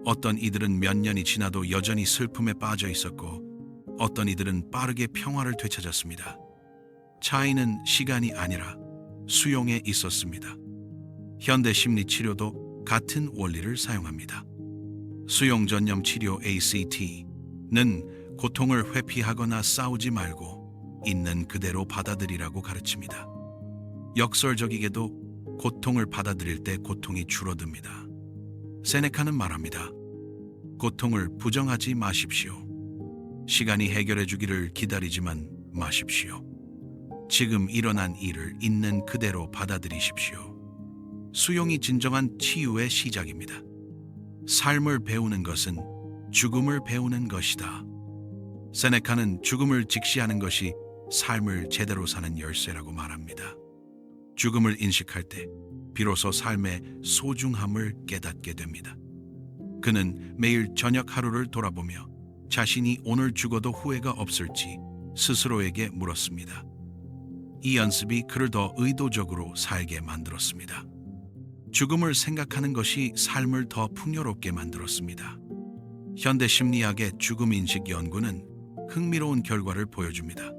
어떤 이들은 몇 년이 지나도 여전히 슬픔에 빠져 있었고 어떤 이들은 빠르게 평화를 되찾았습니다. 차이는 시간이 아니라 수용에 있었습니다. 현대 심리 치료도 같은 원리를 사용합니다. 수용 전념 치료 ACT는 고통을 회피하거나 싸우지 말고 있는 그대로 받아들이라고 가르칩니다. 역설적이게도 고통을 받아들일 때 고통이 줄어듭니다. 세네카는 말합니다. 고통을 부정하지 마십시오. 시간이 해결해 주기를 기다리지만 마십시오. 지금 일어난 일을 있는 그대로 받아들이십시오. 수용이 진정한 치유의 시작입니다. 삶을 배우는 것은 죽음을 배우는 것이다. 세네카는 죽음을 직시하는 것이 삶을 제대로 사는 열쇠라고 말합니다. 죽음을 인식할 때 비로소 삶의 소중함을 깨닫게 됩니다. 그는 매일 저녁 하루를 돌아보며 자신이 오늘 죽어도 후회가 없을지 스스로에게 물었습니다. 이 연습이 그를 더 의도적으로 살게 만들었습니다. 죽음을 생각하는 것이 삶을 더 풍요롭게 만들었습니다. 현대 심리학의 죽음 인식 연구는 흥미로운 결과를 보여줍니다.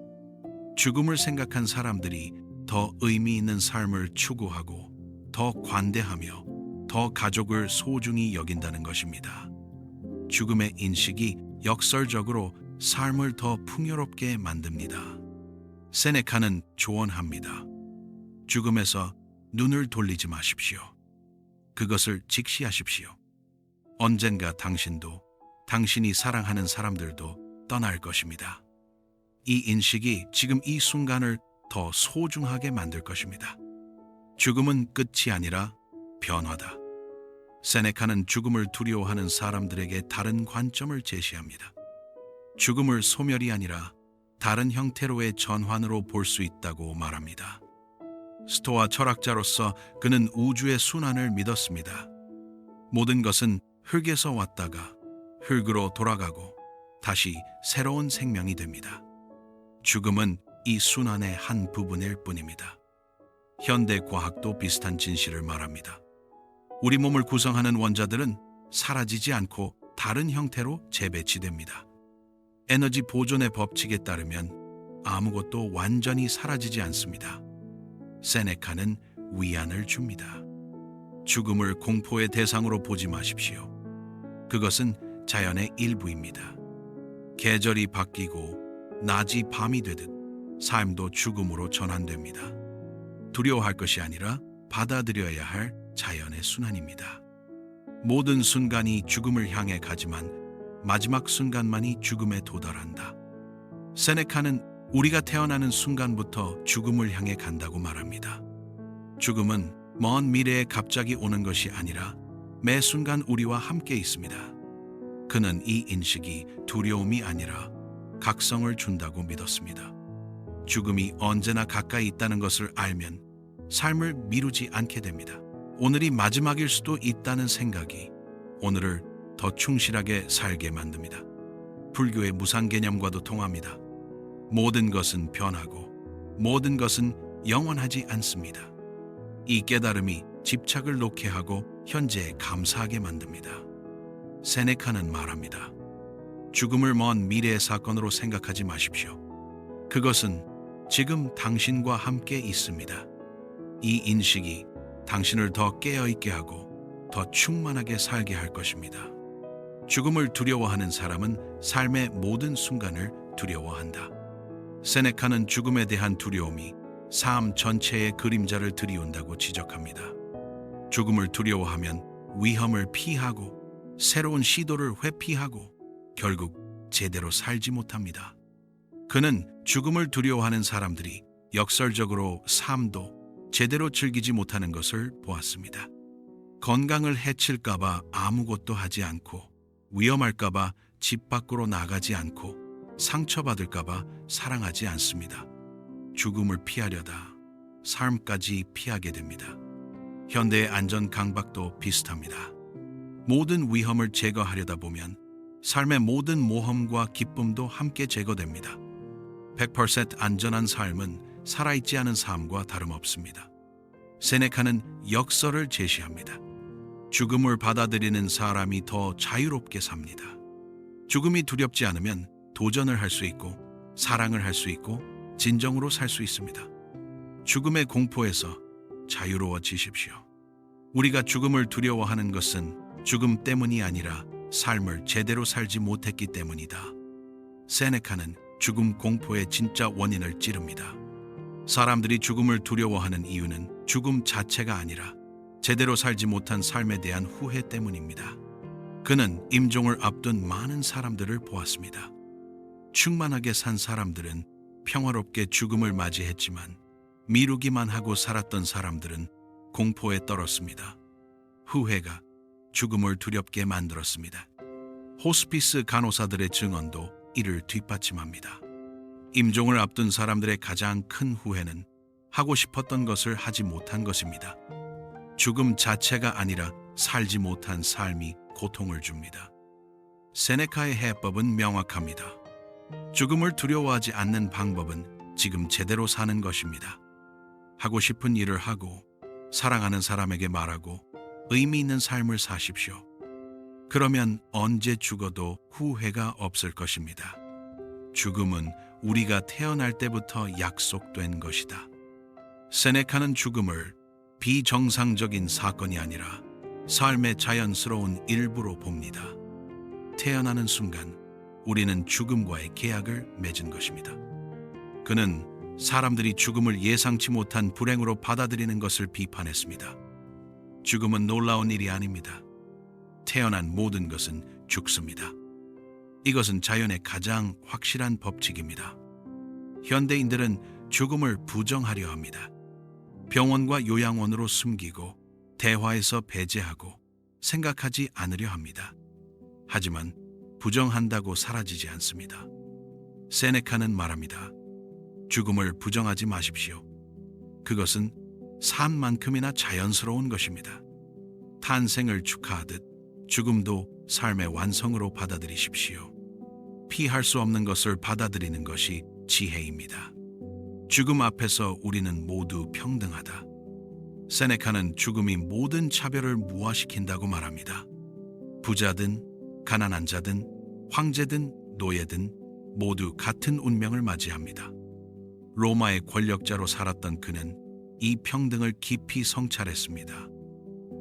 죽음을 생각한 사람들이 더 의미 있는 삶을 추구하고 더 관대하며 더 가족을 소중히 여긴다는 것입니다. 죽음의 인식이 역설적으로 삶을 더 풍요롭게 만듭니다. 세네카는 조언합니다. 죽음에서 눈을 돌리지 마십시오. 그것을 직시하십시오. 언젠가 당신도 당신이 사랑하는 사람들도 떠날 것입니다. 이 인식이 지금 이 순간을 더 소중하게 만들 것입니다. 죽음은 끝이 아니라 변화다. 세네카는 죽음을 두려워하는 사람들에게 다른 관점을 제시합니다. 죽음을 소멸이 아니라 다른 형태로의 전환으로 볼 수 있다고 말합니다. 스토아 철학자로서 그는 우주의 순환을 믿었습니다. 모든 것은 흙에서 왔다가 흙으로 돌아가고 다시 새로운 생명이 됩니다. 죽음은 이 순환의 한 부분일 뿐입니다. 현대 과학도 비슷한 진실을 말합니다. 우리 몸을 구성하는 원자들은 사라지지 않고 다른 형태로 재배치됩니다. 에너지 보존의 법칙에 따르면 아무것도 완전히 사라지지 않습니다. 세네카는 위안을 줍니다. 죽음을 공포의 대상으로 보지 마십시오. 그것은 자연의 일부입니다. 계절이 바뀌고 낮이 밤이 되듯 삶도 죽음으로 전환됩니다. 두려워할 것이 아니라 받아들여야 할 자연의 순환입니다. 모든 순간이 죽음을 향해 가지만 마지막 순간만이 죽음에 도달한다. 세네카는 우리가 태어나는 순간부터 죽음을 향해 간다고 말합니다. 죽음은 먼 미래에 갑자기 오는 것이 아니라 매 순간 우리와 함께 있습니다. 그는 이 인식이 두려움이 아니라 각성을 준다고 믿었습니다. 죽음이 언제나 가까이 있다는 것을 알면 삶을 미루지 않게 됩니다. 오늘이 마지막일 수도 있다는 생각이 오늘을 더 충실하게 살게 만듭니다. 불교의 무상 개념과도 통합니다. 모든 것은 변하고 모든 것은 영원하지 않습니다. 이 깨달음이 집착을 놓게 하고 현재에 감사하게 만듭니다. 세네카는 말합니다. 죽음을 먼 미래의 사건으로 생각하지 마십시오. 그것은 지금 당신과 함께 있습니다. 이 인식이 당신을 더 깨어있게 하고 더 충만하게 살게 할 것입니다. 죽음을 두려워하는 사람은 삶의 모든 순간을 두려워한다. 세네카는 죽음에 대한 두려움이 삶 전체의 그림자를 들이운다고 지적합니다. 죽음을 두려워하면 위험을 피하고 새로운 시도를 회피하고 결국 제대로 살지 못합니다. 그는 죽음을 두려워하는 사람들이 역설적으로 삶도 제대로 즐기지 못하는 것을 보았습니다. 건강을 해칠까봐 아무것도 하지 않고 위험할까봐 집 밖으로 나가지 않고 상처받을까봐 사랑하지 않습니다. 죽음을 피하려다 삶까지 피하게 됩니다. 현대의 안전 강박도 비슷합니다. 모든 위험을 제거하려다 보면 삶의 모든 모험과 기쁨도 함께 제거됩니다. 100% 안전한 삶은 살아있지 않은 삶과 다름없습니다. 세네카는 역설을 제시합니다. 죽음을 받아들이는 사람이 더 자유롭게 삽니다. 죽음이 두렵지 않으면 도전을 할 수 있고 사랑을 할 수 있고 진정으로 살 수 있습니다. 죽음의 공포에서 자유로워지십시오. 우리가 죽음을 두려워하는 것은 죽음 때문이 아니라 삶을 제대로 살지 못했기 때문이다. 세네카는 죽음 공포의 진짜 원인을 찌릅니다. 사람들이 죽음을 두려워하는 이유는 죽음 자체가 아니라 제대로 살지 못한 삶에 대한 후회 때문입니다. 그는 임종을 앞둔 많은 사람들을 보았습니다. 충만하게 산 사람들은 평화롭게 죽음을 맞이했지만 미루기만 하고 살았던 사람들은 공포에 떨었습니다. 후회가 죽음을 두렵게 만들었습니다. 호스피스 간호사들의 증언도 이를 뒷받침합니다. 임종을 앞둔 사람들의 가장 큰 후회는 하고 싶었던 것을 하지 못한 것입니다. 죽음 자체가 아니라 살지 못한 삶이 고통을 줍니다. 세네카의 해법은 명확합니다. 죽음을 두려워하지 않는 방법은 지금 제대로 사는 것입니다. 하고 싶은 일을 하고 사랑하는 사람에게 말하고 의미 있는 삶을 사십시오. 그러면 언제 죽어도 후회가 없을 것입니다. 죽음은 우리가 태어날 때부터 약속된 것이다. 세네카는 죽음을 비정상적인 사건이 아니라 삶의 자연스러운 일부로 봅니다. 태어나는 순간 우리는 죽음과의 계약을 맺은 것입니다. 그는 사람들이 죽음을 예상치 못한 불행으로 받아들이는 것을 비판했습니다. 죽음은 놀라운 일이 아닙니다. 태어난 모든 것은 죽습니다. 이것은 자연의 가장 확실한 법칙입니다. 현대인들은 죽음을 부정하려 합니다. 병원과 요양원으로 숨기고 대화에서 배제하고 생각하지 않으려 합니다. 하지만 부정한다고 사라지지 않습니다. 세네카는 말합니다. 죽음을 부정하지 마십시오. 그것은 삶만큼이나 자연스러운 것입니다. 탄생을 축하하듯 죽음도 삶의 완성으로 받아들이십시오. 피할 수 없는 것을 받아들이는 것이 지혜입니다. 죽음 앞에서 우리는 모두 평등하다. 세네카는 죽음이 모든 차별을 무화시킨다고 말합니다. 부자든 가난한 자든 황제든 노예든 모두 같은 운명을 맞이합니다. 로마의 권력자로 살았던 그는 이 평등을 깊이 성찰했습니다.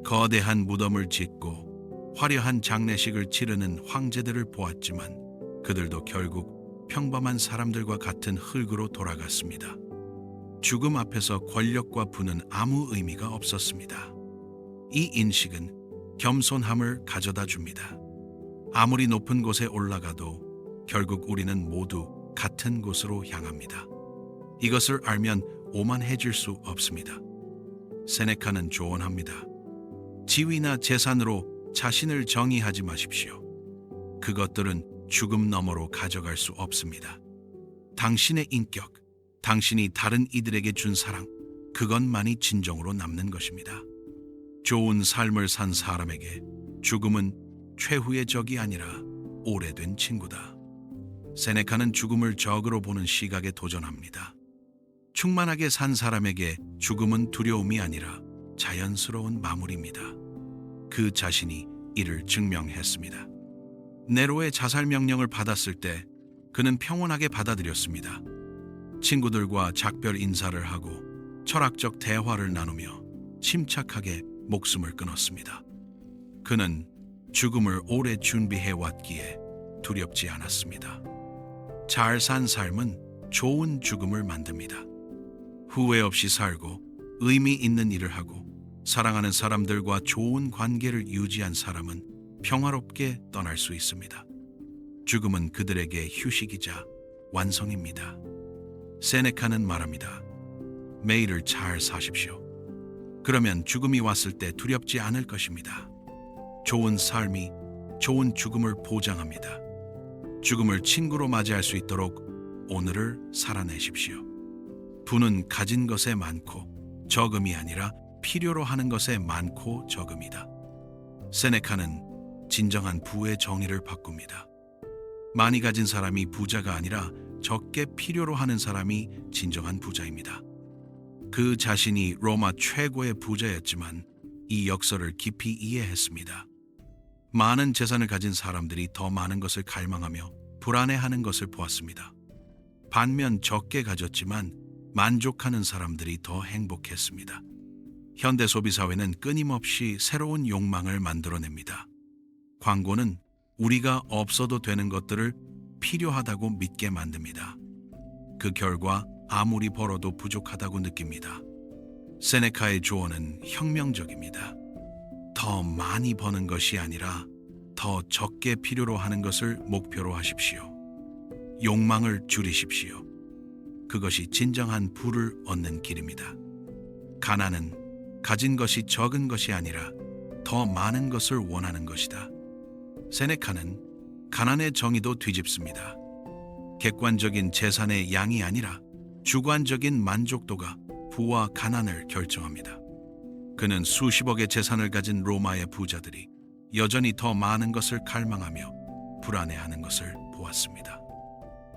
거대한 무덤을 짓고 화려한 장례식을 치르는 황제들을 보았지만 그들도 결국 평범한 사람들과 같은 흙으로 돌아갔습니다. 죽음 앞에서 권력과 부는 아무 의미가 없었습니다. 이 인식은 겸손함을 가져다 줍니다. 아무리 높은 곳에 올라가도 결국 우리는 모두 같은 곳으로 향합니다. 이것을 알면 오만해질 수 없습니다. 세네카는 조언합니다. 지위나 재산으로 자신을 정의하지 마십시오. 그것들은 죽음 너머로 가져갈 수 없습니다. 당신의 인격, 당신이 다른 이들에게 준 사랑, 그것만이 진정으로 남는 것입니다. 좋은 삶을 산 사람에게 죽음은 최후의 적이 아니라 오래된 친구다. 세네카는 죽음을 적으로 보는 시각에 도전합니다. 충만하게 산 사람에게 죽음은 두려움이 아니라 자연스러운 마무리입니다. 그 자신이 이를 증명했습니다. 네로의 자살 명령을 받았을 때 그는 평온하게 받아들였습니다. 친구들과 작별 인사를 하고 철학적 대화를 나누며 침착하게 목숨을 끊었습니다. 그는 죽음을 오래 준비해 왔기에 두렵지 않았습니다. 잘 산 삶은 좋은 죽음을 만듭니다. 후회 없이 살고 의미 있는 일을 하고 사랑하는 사람들과 좋은 관계를 유지한 사람은 평화롭게 떠날 수 있습니다. 죽음은 그들에게 휴식이자 완성입니다. 세네카는 말합니다. 매일을 잘 사십시오. 그러면 죽음이 왔을 때 두렵지 않을 것입니다. 좋은 삶이 좋은 죽음을 보장합니다. 죽음을 친구로 맞이할 수 있도록 오늘을 살아내십시오. 부는 가진 것에 많고 적음이 아니라 필요로 하는 것에 많고 적음이다. 세네카는 진정한 부의 정의를 바꿉니다. 많이 가진 사람이 부자가 아니라 적게 필요로 하는 사람이 진정한 부자입니다. 그 자신이 로마 최고의 부자였지만 이 역설을 깊이 이해했습니다. 많은 재산을 가진 사람들이 더 많은 것을 갈망하며 불안해하는 것을 보았습니다. 반면 적게 가졌지만 만족하는 사람들이 더 행복했습니다. 현대 소비 사회는 끊임없이 새로운 욕망을 만들어냅니다. 광고는 우리가 없어도 되는 것들을 필요하다고 믿게 만듭니다. 그 결과 아무리 벌어도 부족하다고 느낍니다. 세네카의 조언은 혁명적입니다. 더 많이 버는 것이 아니라 더 적게 필요로 하는 것을 목표로 하십시오. 욕망을 줄이십시오. 그것이 진정한 부를 얻는 길입니다. 가난은 가진 것이 적은 것이 아니라 더 많은 것을 원하는 것이다. 세네카는 가난의 정의도 뒤집습니다. 객관적인 재산의 양이 아니라 주관적인 만족도가 부와 가난을 결정합니다. 그는 수십억의 재산을 가진 로마의 부자들이 여전히 더 많은 것을 갈망하며 불안해하는 것을 보았습니다.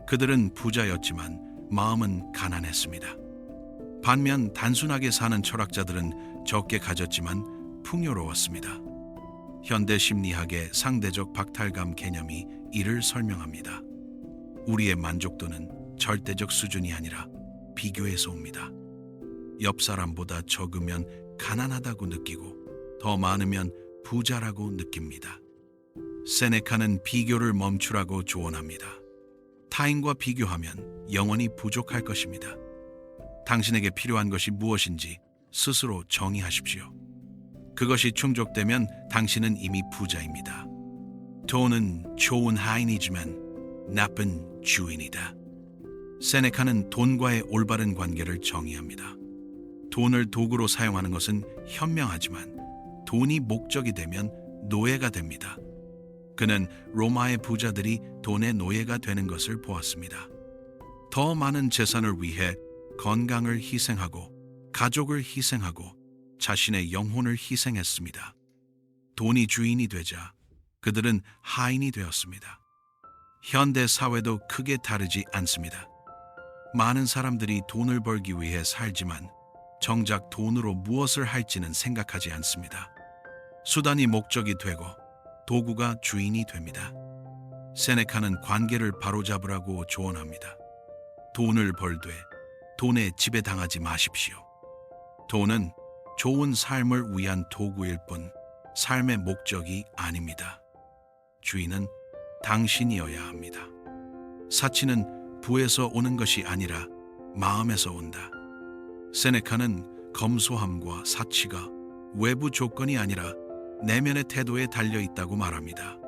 그들은 부자였지만 마음은 가난했습니다. 반면 단순하게 사는 철학자들은 적게 가졌지만 풍요로웠습니다. 현대 심리학의 상대적 박탈감 개념이 이를 설명합니다. 우리의 만족도는 절대적 수준이 아니라 비교에서 옵니다. 옆 사람보다 적으면 가난하다고 느끼고 더 많으면 부자라고 느낍니다. 세네카는 비교를 멈추라고 조언합니다. 타인과 비교하면 영원히 부족할 것입니다. 당신에게 필요한 것이 무엇인지 스스로 정의하십시오. 그것이 충족되면 당신은 이미 부자입니다. 돈은 좋은 하인이지만 나쁜 주인이다. 세네카는 돈과의 올바른 관계를 정의합니다. 돈을 도구로 사용하는 것은 현명하지만 돈이 목적이 되면 노예가 됩니다. 그는 로마의 부자들이 돈의 노예가 되는 것을 보았습니다. 더 많은 재산을 위해 건강을 희생하고 가족을 희생하고 자신의 영혼을 희생했습니다. 돈이 주인이 되자 그들은 하인이 되었습니다. 현대 사회도 크게 다르지 않습니다. 많은 사람들이 돈을 벌기 위해 살지만 정작 돈으로 무엇을 할지는 생각하지 않습니다. 수단이 목적이 되고 도구가 주인이 됩니다. 세네카는 관계를 바로잡으라고 조언합니다. 돈을 벌되 돈에 지배당하지 마십시오. 돈은 좋은 삶을 위한 도구일 뿐 삶의 목적이 아닙니다. 주인은 당신이어야 합니다. 사치는 부에서 오는 것이 아니라 마음에서 온다. 세네카는 검소함과 사치가 외부 조건이 아니라 내면의 태도에 달려 있다고 말합니다.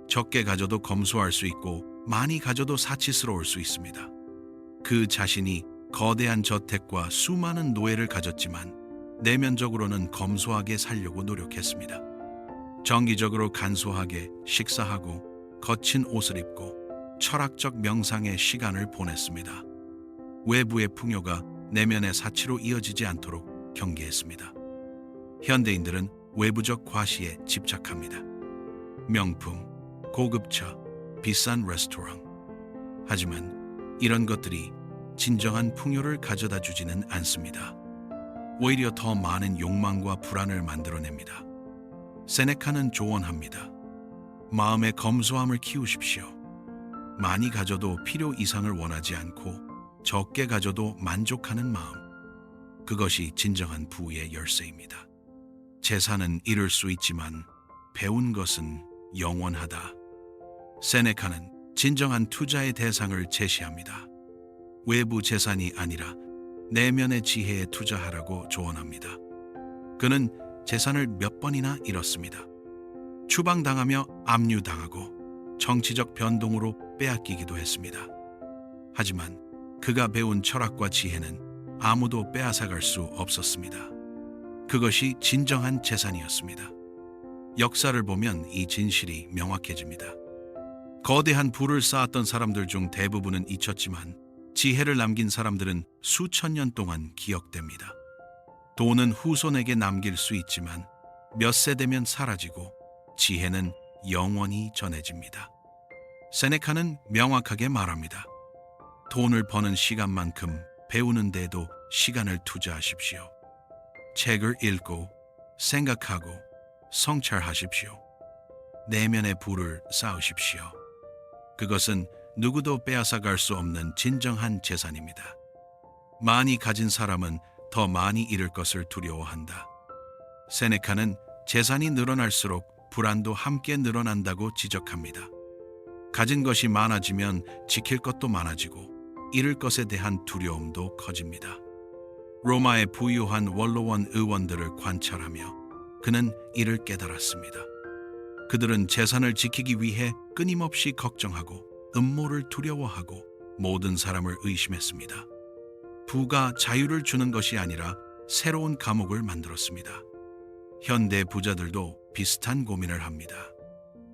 적게 가져도 검소할 수 있고 많이 가져도 사치스러울 수 있습니다. 그 자신이 거대한 저택과 수많은 노예를 가졌지만 내면적으로는 검소하게 살려고 노력했습니다. 정기적으로 간소하게 식사하고 거친 옷을 입고 철학적 명상의 시간을 보냈습니다. 외부의 풍요가 내면의 사치로 이어지지 않도록 경계했습니다. 현대인들은 외부적 과시에 집착합니다. 명품, 고급차, 비싼 레스토랑. 하지만 이런 것들이 진정한 풍요를 가져다 주지는 않습니다. 오히려 더 많은 욕망과 불안을 만들어냅니다. 세네카는 조언합니다. 마음의 검소함을 키우십시오. 많이 가져도 필요 이상을 원하지 않고 적게 가져도 만족하는 마음. 그것이 진정한 부의 열쇠입니다. 재산은 잃을 수 있지만 배운 것은 영원하다. 세네카는 진정한 투자의 대상을 제시합니다. 외부 재산이 아니라 내면의 지혜에 투자하라고 조언합니다. 그는 재산을 몇 번이나 잃었습니다. 추방당하며 압류당하고 정치적 변동으로 빼앗기기도 했습니다. 하지만 그가 배운 철학과 지혜는 아무도 빼앗아갈 수 없었습니다. 그것이 진정한 재산이었습니다. 역사를 보면 이 진실이 명확해집니다. 거대한 부를 쌓았던 사람들 중 대부분은 잊혔지만 지혜를 남긴 사람들은 수천 년 동안 기억됩니다. 돈은 후손에게 남길 수 있지만 몇 세대면 사라지고 지혜는 영원히 전해집니다. 세네카는 명확하게 말합니다. 돈을 버는 시간만큼 배우는 데도 시간을 투자하십시오. 책을 읽고 생각하고 성찰하십시오. 내면의 불을 쌓으십시오. 그것은 누구도 빼앗아갈 수 없는 진정한 재산입니다. 많이 가진 사람은 더 많이 잃을 것을 두려워한다. 세네카는 재산이 늘어날수록 불안도 함께 늘어난다고 지적합니다. 가진 것이 많아지면 지킬 것도 많아지고 잃을 것에 대한 두려움도 커집니다. 로마의 부유한 원로원 의원들을 관찰하며 그는 이를 깨달았습니다. 그들은 재산을 지키기 위해 끊임없이 걱정하고 음모를 두려워하고 모든 사람을 의심했습니다. 부가 자유를 주는 것이 아니라 새로운 감옥을 만들었습니다. 현대 부자들도 비슷한 고민을 합니다.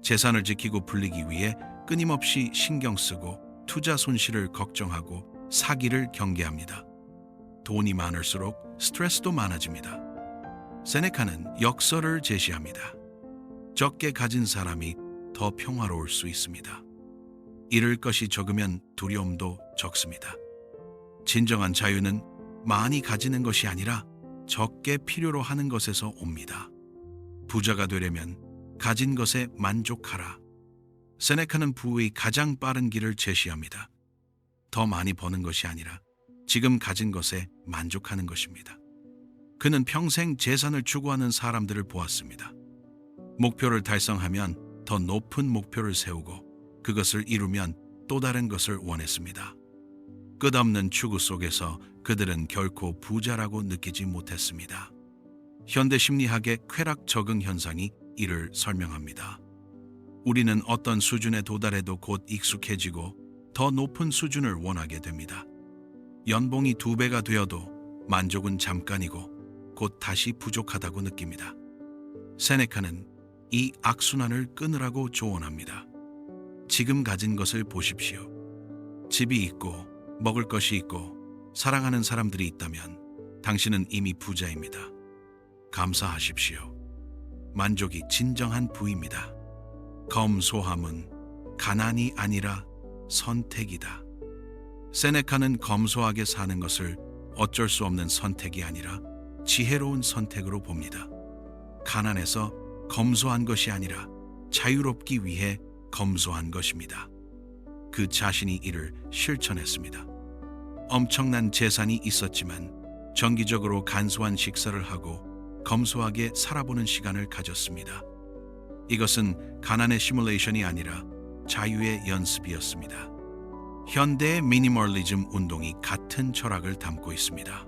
재산을 지키고 불리기 위해 끊임없이 신경 쓰고 투자 손실을 걱정하고 사기를 경계합니다. 돈이 많을수록 스트레스도 많아집니다. 세네카는 역설을 제시합니다. 적게 가진 사람이 더 평화로울 수 있습니다. 잃을 것이 적으면 두려움도 적습니다. 진정한 자유는 많이 가지는 것이 아니라 적게 필요로 하는 것에서 옵니다. 부자가 되려면 가진 것에 만족하라. 세네카는 부의 가장 빠른 길을 제시합니다. 더 많이 버는 것이 아니라 지금 가진 것에 만족하는 것입니다. 그는 평생 재산을 추구하는 사람들을 보았습니다. 목표를 달성하면 더 높은 목표를 세우고 그것을 이루면 또 다른 것을 원했습니다. 끝없는 추구 속에서 그들은 결코 부자라고 느끼지 못했습니다. 현대 심리학의 쾌락 적응 현상이 이를 설명합니다. 우리는 어떤 수준에 도달해도 곧 익숙해지고 더 높은 수준을 원하게 됩니다. 연봉이 2배가 되어도 만족은 잠깐이고 곧 다시 부족하다고 느낍니다. 세네카는 이 악순환을 끊으라고 조언합니다. 지금 가진 것을 보십시오. 집이 있고 먹을 것이 있고 사랑하는 사람들이 있다면 당신은 이미 부자입니다. 감사하십시오. 만족이 진정한 부입니다. 검소함은 가난이 아니라 선택이다. 세네카는 검소하게 사는 것을 어쩔 수 없는 선택이 아니라 지혜로운 선택으로 봅니다. 가난해서 검소한 것이 아니라 자유롭기 위해 검소한 것입니다. 그 자신이 이를 실천했습니다. 엄청난 재산이 있었지만 정기적으로 간소한 식사를 하고 검소하게 살아보는 시간을 가졌습니다. 이것은 가난의 시뮬레이션이 아니라 자유의 연습이었습니다. 현대의 미니멀리즘 운동이 같은 철학을 담고 있습니다.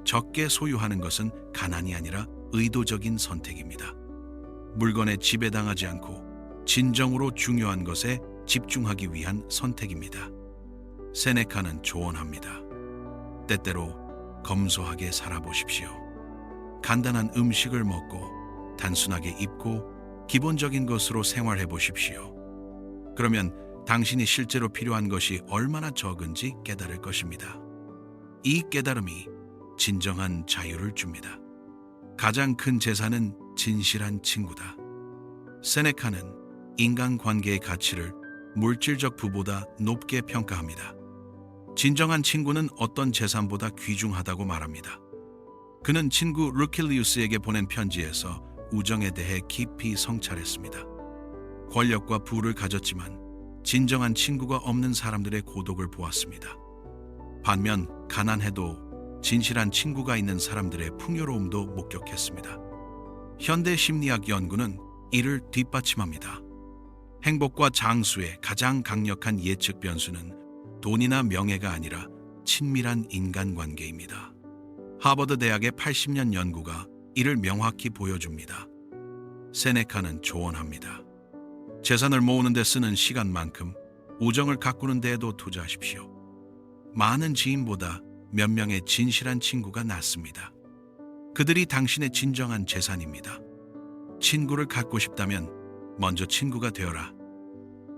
적게 소유하는 것은 가난이 아니라 의도적인 선택입니다. 물건에 지배당하지 않고 진정으로 중요한 것에 집중하기 위한 선택입니다. 세네카는 조언합니다. 때때로 검소하게 살아보십시오. 간단한 음식을 먹고 단순하게 입고 기본적인 것으로 생활해 보십시오. 그러면 당신이 실제로 필요한 것이 얼마나 적은지 깨달을 것입니다. 이 깨달음이 진정한 자유를 줍니다. 가장 큰 재산은 진실한 친구다. 세네카는 인간관계의 가치를 물질적 부보다 높게 평가합니다. 진정한 친구는 어떤 재산보다 귀중하다고 말합니다. 그는 친구 루킬리우스에게 보낸 편지에서 우정에 대해 깊이 성찰했습니다. 권력과 부를 가졌지만 진정한 친구가 없는 사람들의 고독을 보았습니다. 반면 가난해도 진실한 친구가 있는 사람들의 풍요로움도 목격했습니다. 현대 심리학 연구는 이를 뒷받침합니다. 행복과 장수의 가장 강력한 예측 변수는 돈이나 명예가 아니라 친밀한 인간관계입니다. 하버드 대학의 80년 연구가 이를 명확히 보여줍니다. 세네카는 조언합니다. 재산을 모으는 데 쓰는 시간만큼 우정을 가꾸는 데에도 투자하십시오. 많은 지인보다 몇 명의 진실한 친구가 낫습니다. 그들이 당신의 진정한 재산입니다. 친구를 갖고 싶다면 먼저 친구가 되어라.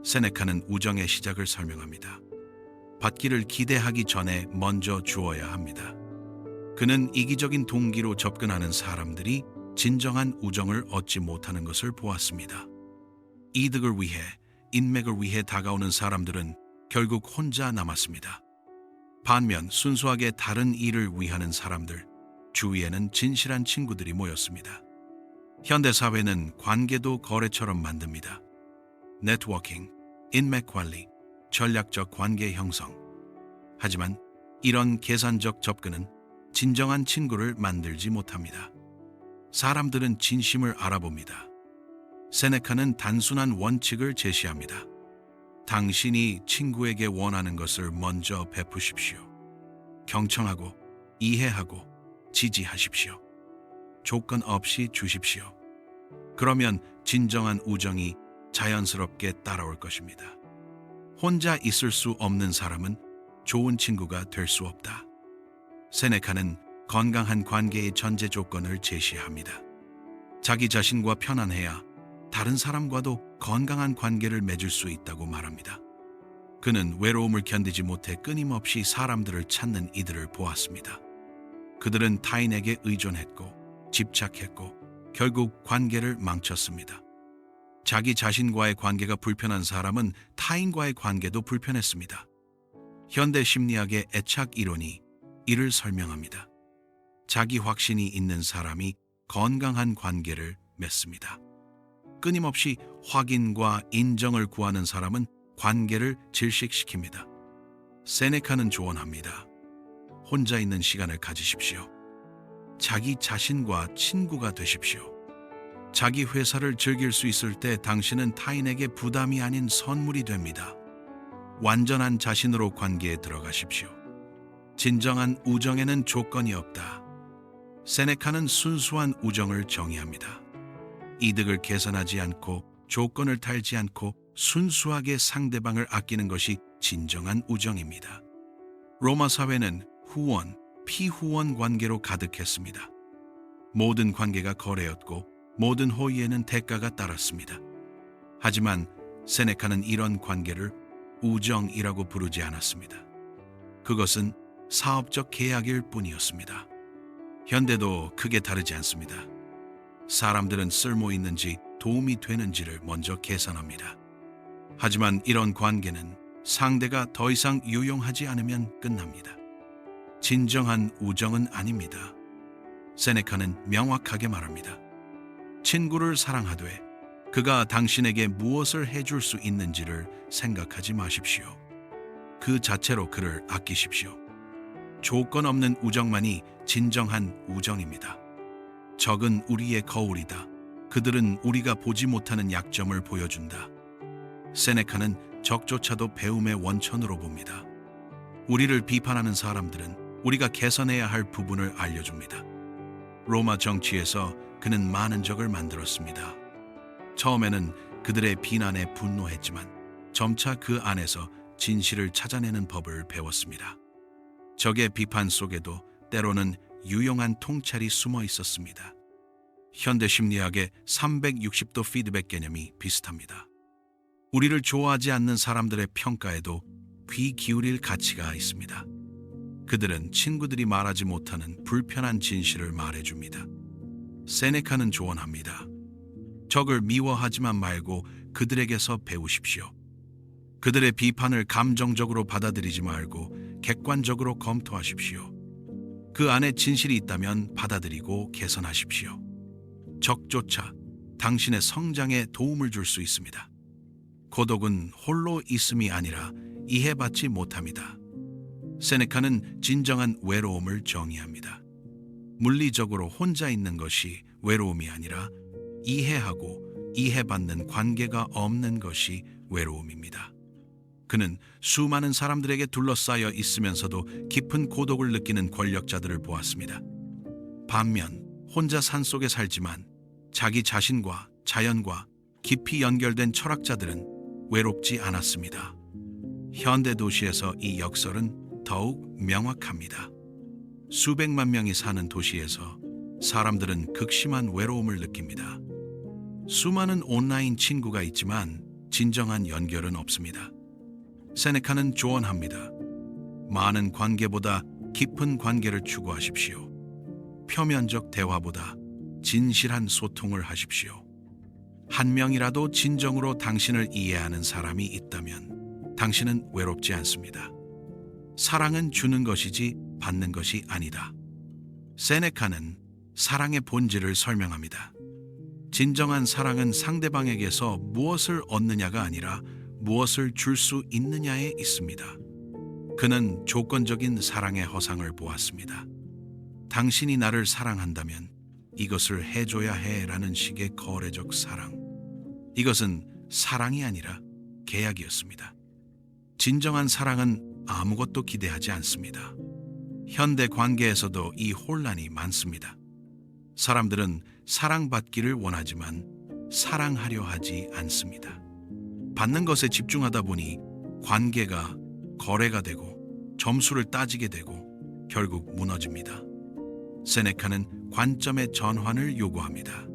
세네카는 우정의 시작을 설명합니다. 받기를 기대하기 전에 먼저 주어야 합니다. 그는 이기적인 동기로 접근하는 사람들이 진정한 우정을 얻지 못하는 것을 보았습니다. 이득을 위해, 인맥을 위해 다가오는 사람들은 결국 혼자 남았습니다. 반면 순수하게 다른 일을 위하는 사람들, 주위에는 진실한 친구들이 모였습니다. 현대사회는 관계도 거래처럼 만듭니다. 네트워킹, 인맥 관리, 전략적 관계 형성. 하지만 이런 계산적 접근은 진정한 친구를 만들지 못합니다. 사람들은 진심을 알아봅니다. 세네카는 단순한 원칙을 제시합니다. 당신이 친구에게 원하는 것을 먼저 베푸십시오. 경청하고 이해하고 지지하십시오. 조건 없이 주십시오. 그러면 진정한 우정이 자연스럽게 따라올 것입니다. 혼자 있을 수 없는 사람은 좋은 친구가 될 수 없다. 세네카는 건강한 관계의 전제 조건을 제시합니다. 자기 자신과 편안해야 다른 사람과도 건강한 관계를 맺을 수 있다고 말합니다. 그는 외로움을 견디지 못해 끊임없이 사람들을 찾는 이들을 보았습니다. 그들은 타인에게 의존했고 집착했고 결국 관계를 망쳤습니다. 자기 자신과의 관계가 불편한 사람은 타인과의 관계도 불편했습니다. 현대 심리학의 애착 이론이 이를 설명합니다. 자기 확신이 있는 사람이 건강한 관계를 맺습니다. 끊임없이 확인과 인정을 구하는 사람은 관계를 질식시킵니다. 세네카는 조언합니다. 혼자 있는 시간을 가지십시오. 자기 자신과 친구가 되십시오. 자기 회사를 즐길 수 있을 때 당신은 타인에게 부담이 아닌 선물이 됩니다. 완전한 자신으로 관계에 들어가십시오. 진정한 우정에는 조건이 없다. 세네카는 순수한 우정을 정의합니다. 이득을 계산하지 않고 조건을 달지 않고 순수하게 상대방을 아끼는 것이 진정한 우정입니다. 로마 사회는 후원, 피후원 관계로 가득했습니다. 모든 관계가 거래였고 모든 호의에는 대가가 따랐습니다. 하지만 세네카는 이런 관계를 우정이라고 부르지 않았습니다. 그것은 사업적 계약일 뿐이었습니다. 현대도 크게 다르지 않습니다. 사람들은 쓸모 있는지 도움이 되는지를 먼저 계산합니다. 하지만 이런 관계는 상대가 더 이상 유용하지 않으면 끝납니다. 진정한 우정은 아닙니다. 세네카는 명확하게 말합니다. 친구를 사랑하되 그가 당신에게 무엇을 해줄 수 있는지를 생각하지 마십시오. 그 자체로 그를 아끼십시오. 조건 없는 우정만이 진정한 우정입니다. 적은 우리의 거울이다. 그들은 우리가 보지 못하는 약점을 보여준다. 세네카는 적조차도 배움의 원천으로 봅니다. 우리를 비판하는 사람들은 우리가 개선해야 할 부분을 알려줍니다. 로마 정치에서 그는 많은 적을 만들었습니다. 처음에는 그들의 비난에 분노했지만 점차 그 안에서 진실을 찾아내는 법을 배웠습니다. 적의 비판 속에도 때로는 유용한 통찰이 숨어 있었습니다. 현대 심리학의 360도 피드백 개념이 비슷합니다. 우리를 좋아하지 않는 사람들의 평가에도 귀 기울일 가치가 있습니다. 그들은 친구들이 말하지 못하는 불편한 진실을 말해줍니다. 세네카는 조언합니다. 적을 미워하지만 말고 그들에게서 배우십시오. 그들의 비판을 감정적으로 받아들이지 말고 객관적으로 검토하십시오. 그 안에 진실이 있다면 받아들이고 개선하십시오. 적조차 당신의 성장에 도움을 줄 수 있습니다. 고독은 홀로 있음이 아니라 이해받지 못합니다. 세네카는 진정한 외로움을 정의합니다. 물리적으로 혼자 있는 것이 외로움이 아니라 이해하고 이해받는 관계가 없는 것이 외로움입니다. 그는 수많은 사람들에게 둘러싸여 있으면서도 깊은 고독을 느끼는 권력자들을 보았습니다. 반면 혼자 산속에 살지만 자기 자신과 자연과 깊이 연결된 철학자들은 외롭지 않았습니다. 현대 도시에서 이 역설은 더욱 명확합니다. 수백만 명이 사는 도시에서 사람들은 극심한 외로움을 느낍니다. 수많은 온라인 친구가 있지만 진정한 연결은 없습니다. 세네카는 조언합니다. 많은 관계보다 깊은 관계를 추구하십시오. 표면적 대화보다 진실한 소통을 하십시오. 한 명이라도 진정으로 당신을 이해하는 사람이 있다면 당신은 외롭지 않습니다. 사랑은 주는 것이지 받는 것이 아니다. 세네카는 사랑의 본질을 설명합니다. 진정한 사랑은 상대방에게서 무엇을 얻느냐가 아니라 무엇을 줄 수 있느냐에 있습니다. 그는 조건적인 사랑의 허상을 보았습니다. 당신이 나를 사랑한다면 이것을 해줘야 해라는 식의 거래적 사랑. 이것은 사랑이 아니라 계약이었습니다. 진정한 사랑은 아무것도 기대하지 않습니다. 현대 관계에서도 이 혼란이 많습니다. 사람들은 사랑받기를 원하지만 사랑하려 하지 않습니다. 받는 것에 집중하다 보니 관계가 거래가 되고 점수를 따지게 되고 결국 무너집니다. 세네카는 관점의 전환을 요구합니다.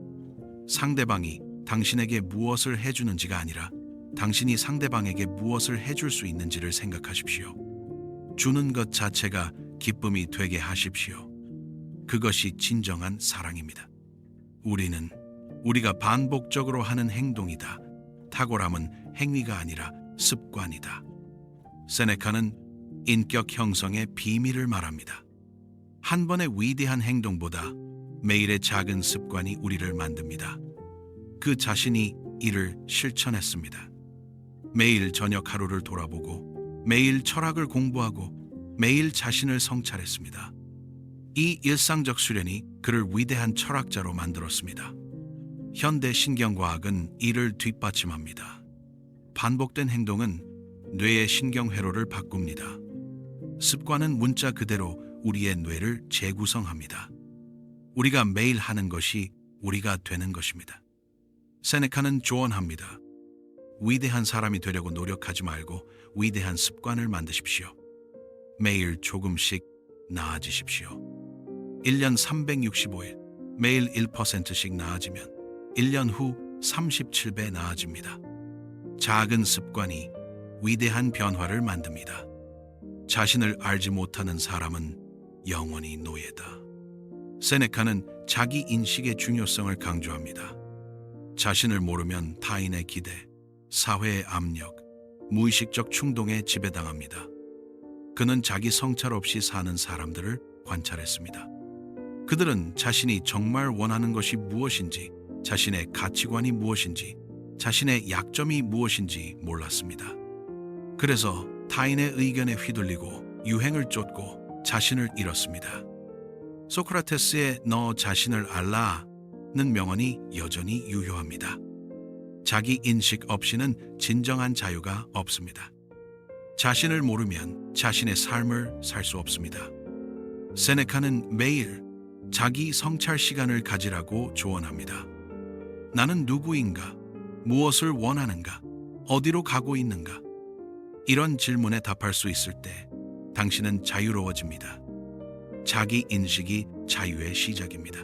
상대방이 당신에게 무엇을 해주는지가 아니라 당신이 상대방에게 무엇을 해줄 수 있는지를 생각하십시오. 주는 것 자체가 기쁨이 되게 하십시오. 그것이 진정한 사랑입니다. 우리는 우리가 반복적으로 하는 행동이다. 탁월함은 행위가 아니라 습관이다. 세네카는 인격 형성의 비밀을 말합니다. 한 번의 위대한 행동보다 매일의 작은 습관이 우리를 만듭니다. 그 자신이 이를 실천했습니다. 매일 저녁 하루를 돌아보고 매일 철학을 공부하고 매일 자신을 성찰했습니다. 이 일상적 수련이 그를 위대한 철학자로 만들었습니다. 현대 신경과학은 이를 뒷받침합니다. 반복된 행동은 뇌의 신경회로를 바꿉니다. 습관은 문자 그대로 우리의 뇌를 재구성합니다. 우리가 매일 하는 것이 우리가 되는 것입니다. 세네카는 조언합니다. 위대한 사람이 되려고 노력하지 말고 위대한 습관을 만드십시오. 매일 조금씩 나아지십시오. 1년 365일, 매일 1%씩 나아지면 1년 후 37배 나아집니다. 작은 습관이 위대한 변화를 만듭니다. 자신을 알지 못하는 사람은 영원히 노예다. 세네카는 자기 인식의 중요성을 강조합니다. 자신을 모르면 타인의 기대, 사회의 압력, 무의식적 충동에 지배당합니다. 그는 자기 성찰 없이 사는 사람들을 관찰했습니다. 그들은 자신이 정말 원하는 것이 무엇인지, 자신의 가치관이 무엇인지, 자신의 약점이 무엇인지 몰랐습니다. 그래서 타인의 의견에 휘둘리고 유행을 쫓고 자신을 잃었습니다. 소크라테스의 너 자신을 알라는 명언이 여전히 유효합니다. 자기 인식 없이는 진정한 자유가 없습니다. 자신을 모르면 자신의 삶을 살 수 없습니다. 세네카는 매일 자기 성찰 시간을 가지라고 조언합니다. 나는 누구인가? 무엇을 원하는가? 어디로 가고 있는가? 이런 질문에 답할 수 있을 때 당신은 자유로워집니다. 자기 인식이 자유의 시작입니다.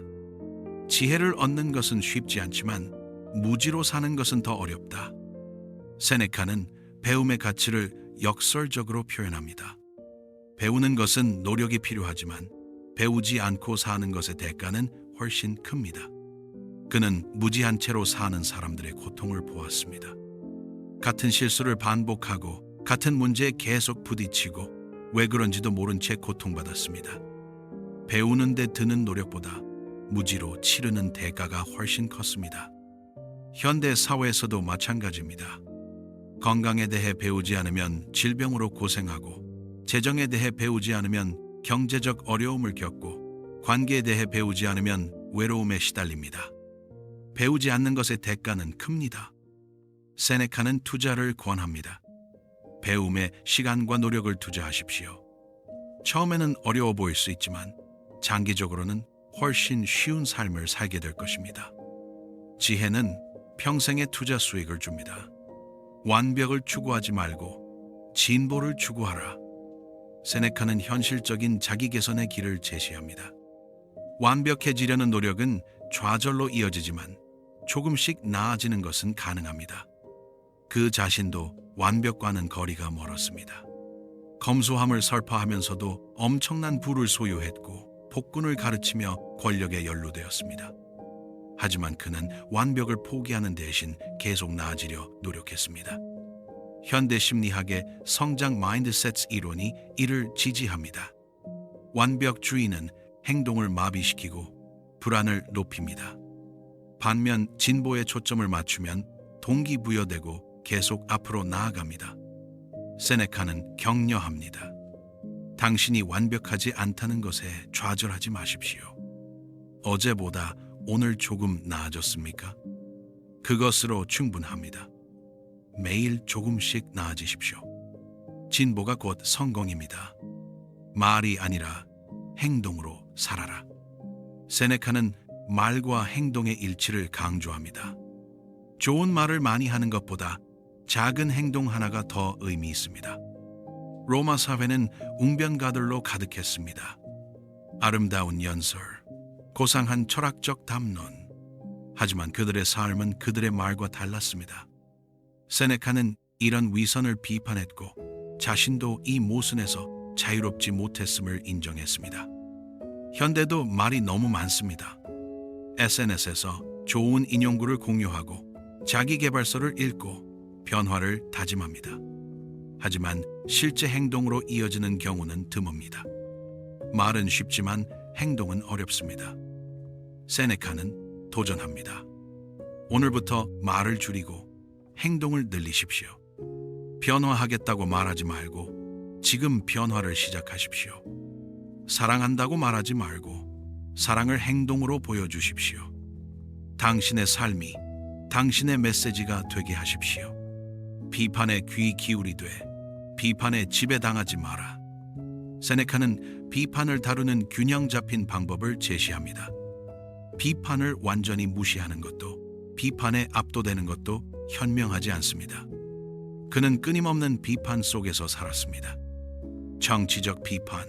지혜를 얻는 것은 쉽지 않지만 무지로 사는 것은 더 어렵다. 세네카는 배움의 가치를 역설적으로 표현합니다. 배우는 것은 노력이 필요하지만 배우지 않고 사는 것의 대가는 훨씬 큽니다. 그는 무지한 채로 사는 사람들의 고통을 보았습니다. 같은 실수를 반복하고 같은 문제에 계속 부딪히고 왜 그런지도 모른 채 고통받았습니다. 배우는 데 드는 노력보다 무지로 치르는 대가가 훨씬 컸습니다. 현대 사회에서도 마찬가지입니다. 건강에 대해 배우지 않으면 질병으로 고생하고, 재정에 대해 배우지 않으면 경제적 어려움을 겪고, 관계에 대해 배우지 않으면 외로움에 시달립니다. 배우지 않는 것의 대가는 큽니다. 세네카는 투자를 권합니다. 배움에 시간과 노력을 투자하십시오. 처음에는 어려워 보일 수 있지만 장기적으로는 훨씬 쉬운 삶을 살게 될 것입니다. 지혜는 평생의 투자 수익을 줍니다. 완벽을 추구하지 말고 진보를 추구하라. 세네카는 현실적인 자기 개선의 길을 제시합니다. 완벽해지려는 노력은 좌절로 이어지지만 조금씩 나아지는 것은 가능합니다. 그 자신도 완벽과는 거리가 멀었습니다. 검소함을 설파하면서도 엄청난 부를 소유했고 폭군을 가르치며 권력에 연루되었습니다. 하지만 그는 완벽을 포기하는 대신 계속 나아지려 노력했습니다. 현대 심리학의 성장 마인드셋 이론이 이를 지지합니다. 완벽주의는 행동을 마비시키고 불안을 높입니다. 반면 진보에 초점을 맞추면 동기부여되고 계속 앞으로 나아갑니다. 세네카는 격려합니다. 당신이 완벽하지 않다는 것에 좌절하지 마십시오. 어제보다 오늘 조금 나아졌습니까? 그것으로 충분합니다. 매일 조금씩 나아지십시오. 진보가 곧 성공입니다. 말이 아니라 행동으로 살아라. 세네카는 말과 행동의 일치를 강조합니다. 좋은 말을 많이 하는 것보다 작은 행동 하나가 더 의미 있습니다. 로마 사회는 웅변가들로 가득했습니다. 아름다운 연설, 고상한 철학적 담론. 하지만 그들의 삶은 그들의 말과 달랐습니다. 세네카는 이런 위선을 비판했고 자신도 이 모순에서 자유롭지 못했음을 인정했습니다. 현대도 말이 너무 많습니다. SNS에서 좋은 인용구를 공유하고 자기계발서를 읽고 변화를 다짐합니다. 하지만 실제 행동으로 이어지는 경우는 드뭅니다. 말은 쉽지만 행동은 어렵습니다. 세네카는 도전합니다. 오늘부터 말을 줄이고 행동을 늘리십시오. 변화하겠다고 말하지 말고 지금 변화를 시작하십시오. 사랑한다고 말하지 말고 사랑을 행동으로 보여주십시오. 당신의 삶이 당신의 메시지가 되게 하십시오. 비판에 귀 기울이되 비판에 지배당하지 마라. 세네카는 비판을 다루는 균형 잡힌 방법을 제시합니다. 비판을 완전히 무시하는 것도 비판에 압도되는 것도 현명하지 않습니다. 그는 끊임없는 비판 속에서 살았습니다. 정치적 비판,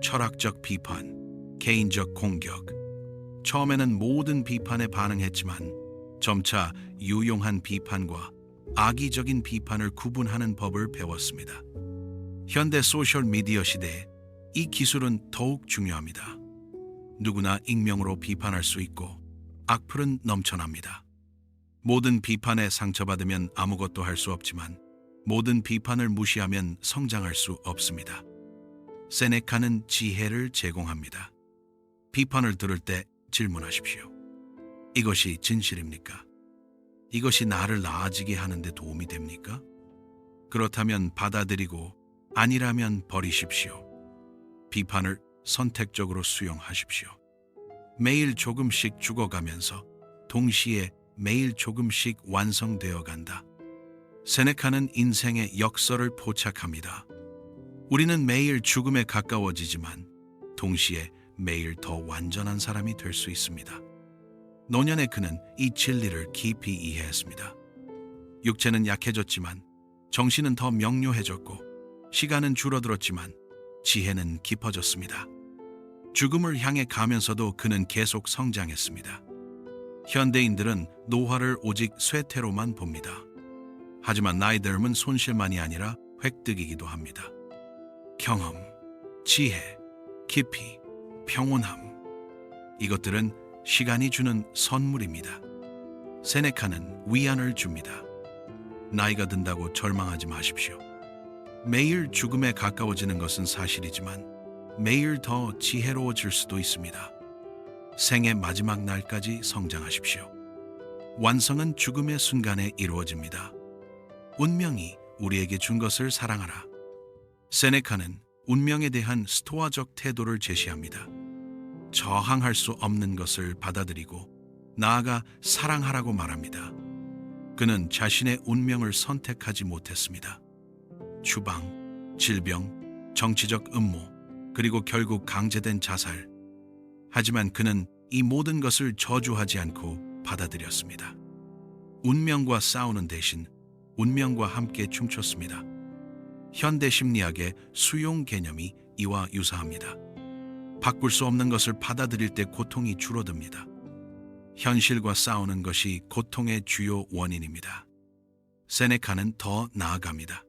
철학적 비판, 개인적 공격. 처음에는 모든 비판에 반응했지만 점차 유용한 비판과 악의적인 비판을 구분하는 법을 배웠습니다. 현대 소셜미디어 시대에 이 기술은 더욱 중요합니다. 누구나 익명으로 비판할 수 있고 악플은 넘쳐납니다. 모든 비판에 상처받으면 아무것도 할 수 없지만 모든 비판을 무시하면 성장할 수 없습니다. 세네카는 지혜를 제공합니다. 비판을 들을 때 질문하십시오. 이것이 진실입니까? 이것이 나를 나아지게 하는 데 도움이 됩니까? 그렇다면 받아들이고 아니라면 버리십시오. 비판을 선택적으로 수용하십시오. 매일 조금씩 죽어가면서 동시에 매일 조금씩 완성되어 간다. 세네카는 인생의 역설을 포착합니다. 우리는 매일 죽음에 가까워지지만 동시에 매일 더 완전한 사람이 될 수 있습니다. 노년의 그는 이 진리를 깊이 이해했습니다. 육체는 약해졌지만 정신은 더 명료해졌고 시간은 줄어들었지만 지혜는 깊어졌습니다. 죽음을 향해 가면서도 그는 계속 성장했습니다. 현대인들은 노화를 오직 쇠퇴로만 봅니다. 하지만 나이 듦은 손실만이 아니라 획득이기도 합니다. 경험, 지혜, 깊이, 평온함. 이것들은 시간이 주는 선물입니다. 세네카는 위안을 줍니다. 나이가 든다고 절망하지 마십시오. 매일 죽음에 가까워지는 것은 사실이지만 매일 더 지혜로워질 수도 있습니다. 생의 마지막 날까지 성장하십시오. 완성은 죽음의 순간에 이루어집니다. 운명이 우리에게 준 것을 사랑하라. 세네카는 운명에 대한 스토아적 태도를 제시합니다. 저항할 수 없는 것을 받아들이고 나아가 사랑하라고 말합니다. 그는 자신의 운명을 선택하지 못했습니다. 추방, 질병, 정치적 음모, 그리고 결국 강제된 자살. 하지만 그는 이 모든 것을 저주하지 않고 받아들였습니다. 운명과 싸우는 대신 운명과 함께 춤췄습니다. 현대 심리학의 수용 개념이 이와 유사합니다. 바꿀 수 없는 것을 받아들일 때 고통이 줄어듭니다. 현실과 싸우는 것이 고통의 주요 원인입니다. 세네카는 더 나아갑니다.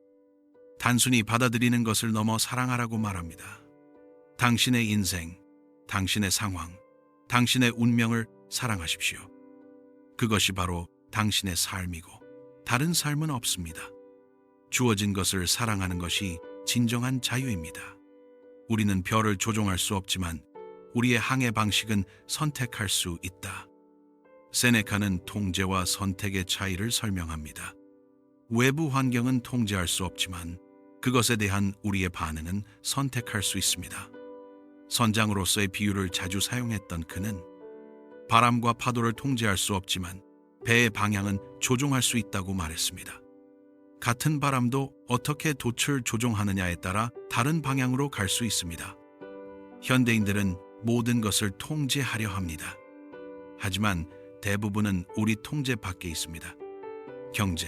단순히 받아들이는 것을 넘어 사랑하라고 말합니다. 당신의 인생, 당신의 상황, 당신의 운명을 사랑하십시오. 그것이 바로 당신의 삶이고 다른 삶은 없습니다. 주어진 것을 사랑하는 것이 진정한 자유입니다. 우리는 별을 조종할 수 없지만 우리의 항해 방식은 선택할 수 있다. 세네카는 통제와 선택의 차이를 설명합니다. 외부 환경은 통제할 수 없지만 그것에 대한 우리의 반응은 선택할 수 있습니다. 선장으로서의 비유를 자주 사용했던 그는 바람과 파도를 통제할 수 없지만 배의 방향은 조종할 수 있다고 말했습니다. 같은 바람도 어떻게 돛을 조종하느냐에 따라 다른 방향으로 갈 수 있습니다. 현대인들은 모든 것을 통제하려 합니다. 하지만 대부분은 우리 통제 밖에 있습니다. 경제,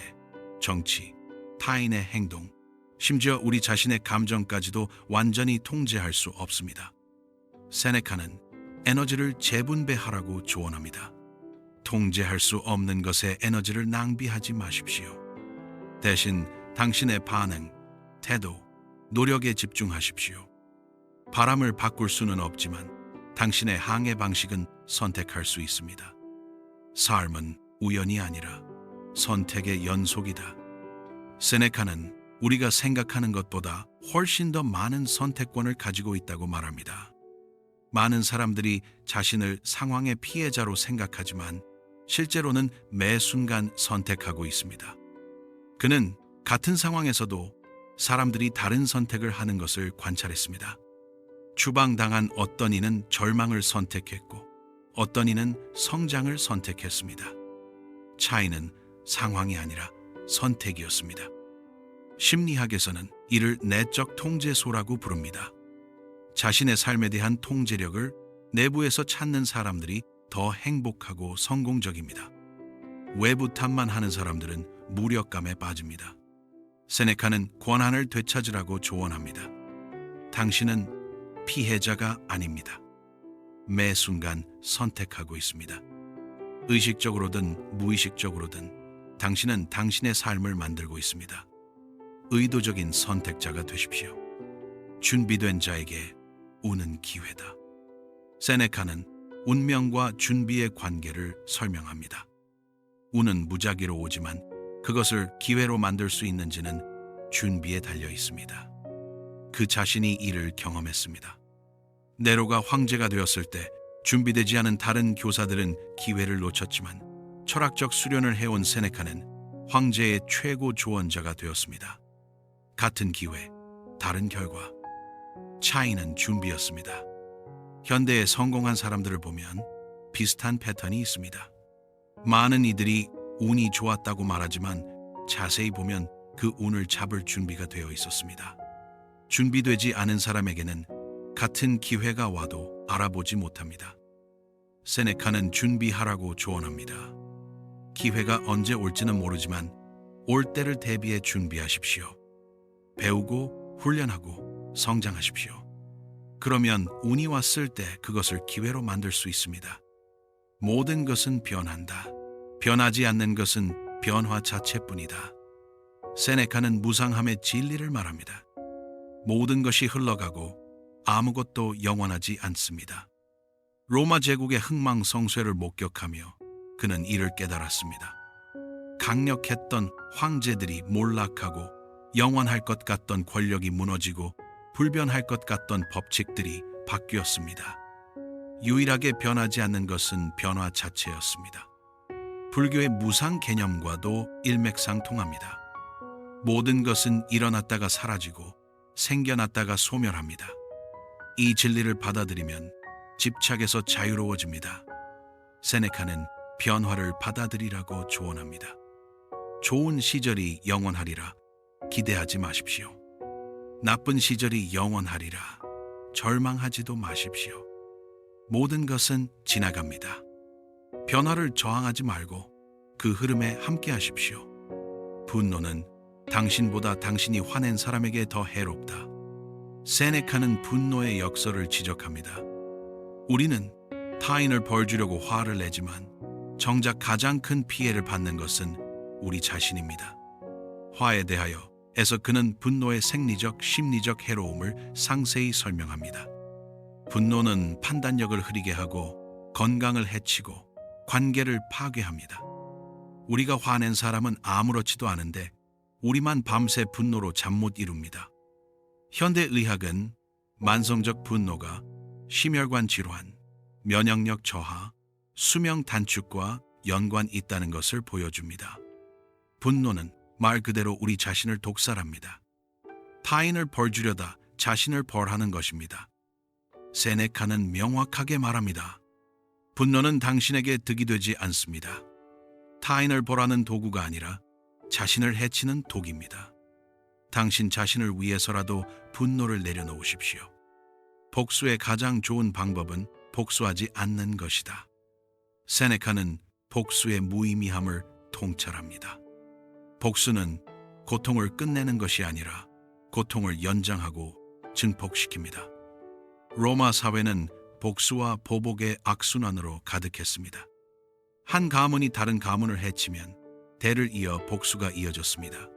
정치, 타인의 행동, 심지어 우리 자신의 감정까지도 완전히 통제할 수 없습니다. 세네카는 에너지를 재분배하라고 조언합니다. 통제할 수 없는 것에 에너지를 낭비하지 마십시오. 대신 당신의 반응, 태도, 노력에 집중하십시오. 바람을 바꿀 수는 없지만 당신의 항해 방식은 선택할 수 있습니다. 삶은 우연이 아니라 선택의 연속이다. 세네카는 우리가 생각하는 것보다 훨씬 더 많은 선택권을 가지고 있다고 말합니다. 많은 사람들이 자신을 상황의 피해자로 생각하지만 실제로는 매 순간 선택하고 있습니다. 그는 같은 상황에서도 사람들이 다른 선택을 하는 것을 관찰했습니다. 추방당한 어떤 이는 절망을 선택했고 어떤 이는 성장을 선택했습니다. 차이는 상황이 아니라 선택이었습니다. 심리학에서는 이를 내적 통제소라고 부릅니다. 자신의 삶에 대한 통제력을 내부에서 찾는 사람들이 더 행복하고 성공적입니다. 외부 탓만 하는 사람들은 무력감에 빠집니다. 세네카는 권한을 되찾으라고 조언합니다. 당신은 피해자가 아닙니다. 매 순간 선택하고 있습니다. 의식적으로든 무의식적으로든 당신은 당신의 삶을 만들고 있습니다. 의도적인 선택자가 되십시오. 준비된 자에게 운은 기회다. 세네카는 운명과 준비의 관계를 설명합니다. 운은 무작위로 오지만 그것을 기회로 만들 수 있는지는 준비에 달려 있습니다. 그 자신이 이를 경험했습니다. 네로가 황제가 되었을 때 준비되지 않은 다른 교사들은 기회를 놓쳤지만 철학적 수련을 해온 세네카는 황제의 최고 조언자가 되었습니다. 같은 기회, 다른 결과. 차이는 준비였습니다. 현대에 성공한 사람들을 보면 비슷한 패턴이 있습니다. 많은 이들이 운이 좋았다고 말하지만 자세히 보면 그 운을 잡을 준비가 되어 있었습니다. 준비되지 않은 사람에게는 같은 기회가 와도 알아보지 못합니다. 세네카는 준비하라고 조언합니다. 기회가 언제 올지는 모르지만 올 때를 대비해 준비하십시오. 배우고 훈련하고 성장하십시오. 그러면 운이 왔을 때 그것을 기회로 만들 수 있습니다. 모든 것은 변한다. 변하지 않는 것은 변화 자체뿐이다. 세네카는 무상함의 진리를 말합니다. 모든 것이 흘러가고 아무것도 영원하지 않습니다. 로마 제국의 흥망성쇠를 목격하며 그는 이를 깨달았습니다. 강력했던 황제들이 몰락하고 영원할 것 같던 권력이 무너지고 불변할 것 같던 법칙들이 바뀌었습니다. 유일하게 변하지 않는 것은 변화 자체였습니다. 불교의 무상 개념과도 일맥상통합니다. 모든 것은 일어났다가 사라지고 생겨났다가 소멸합니다. 이 진리를 받아들이면 집착에서 자유로워집니다. 세네카는 변화를 받아들이라고 조언합니다. 좋은 시절이 영원하리라 기대하지 마십시오. 나쁜 시절이 영원하리라 절망하지도 마십시오. 모든 것은 지나갑니다. 변화를 저항하지 말고 그 흐름에 함께 하십시오. 분노는 당신보다 당신이 화낸 사람에게 더 해롭다. 세네카는 분노의 역설을 지적합니다. 우리는 타인을 벌주려고 화를 내지만 정작 가장 큰 피해를 받는 것은 우리 자신입니다. 화에 대하여 에서 그는 분노의 생리적, 심리적 해로움을 상세히 설명합니다. 분노는 판단력을 흐리게 하고 건강을 해치고 관계를 파괴합니다. 우리가 화낸 사람은 아무렇지도 않은데 우리만 밤새 분노로 잠 못 이룹니다. 현대의학은 만성적 분노가 심혈관 질환, 면역력 저하, 수명 단축과 연관 있다는 것을 보여줍니다. 분노는 말 그대로 우리 자신을 독살합니다. 타인을 벌주려다 자신을 벌하는 것입니다. 세네카는 명확하게 말합니다. 분노는 당신에게 득이 되지 않습니다. 타인을 벌하는 도구가 아니라 자신을 해치는 독입니다. 당신 자신을 위해서라도 분노를 내려놓으십시오. 복수의 가장 좋은 방법은 복수하지 않는 것이다. 세네카는 복수의 무의미함을 통찰합니다. 복수는 고통을 끝내는 것이 아니라 고통을 연장하고 증폭시킵니다. 로마 사회는 복수와 보복의 악순환으로 가득했습니다. 한 가문이 다른 가문을 해치면 대를 이어 복수가 이어졌습니다.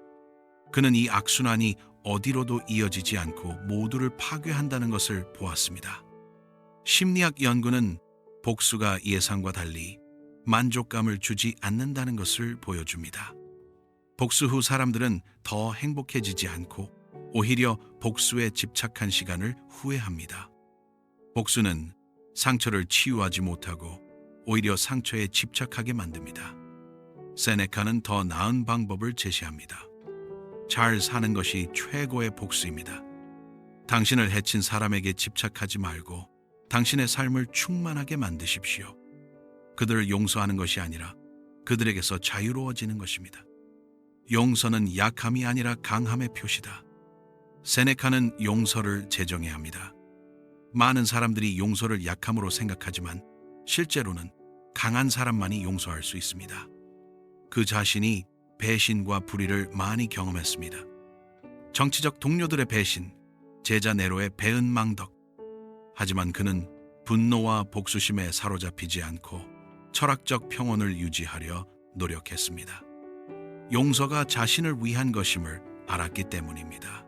그는 이 악순환이 어디로도 이어지지 않고 모두를 파괴한다는 것을 보았습니다. 심리학 연구는 복수가 예상과 달리 만족감을 주지 않는다는 것을 보여줍니다. 복수 후 사람들은 더 행복해지지 않고 오히려 복수에 집착한 시간을 후회합니다. 복수는 상처를 치유하지 못하고 오히려 상처에 집착하게 만듭니다. 세네카는 더 나은 방법을 제시합니다. 잘 사는 것이 최고의 복수입니다. 당신을 해친 사람에게 집착하지 말고 당신의 삶을 충만하게 만드십시오. 그들을 용서하는 것이 아니라 그들에게서 자유로워지는 것입니다. 용서는 약함이 아니라 강함의 표시다. 세네카는 용서를 제정해야 합니다. 많은 사람들이 용서를 약함으로 생각하지만 실제로는 강한 사람만이 용서할 수 있습니다. 그 자신이 배신과 불의를 많이 경험했습니다. 정치적 동료들의 배신, 제자 네로의 배은망덕. 하지만 그는 분노와 복수심에 사로잡히지 않고 철학적 평온을 유지하려 노력했습니다. 용서가 자신을 위한 것임을 알았기 때문입니다.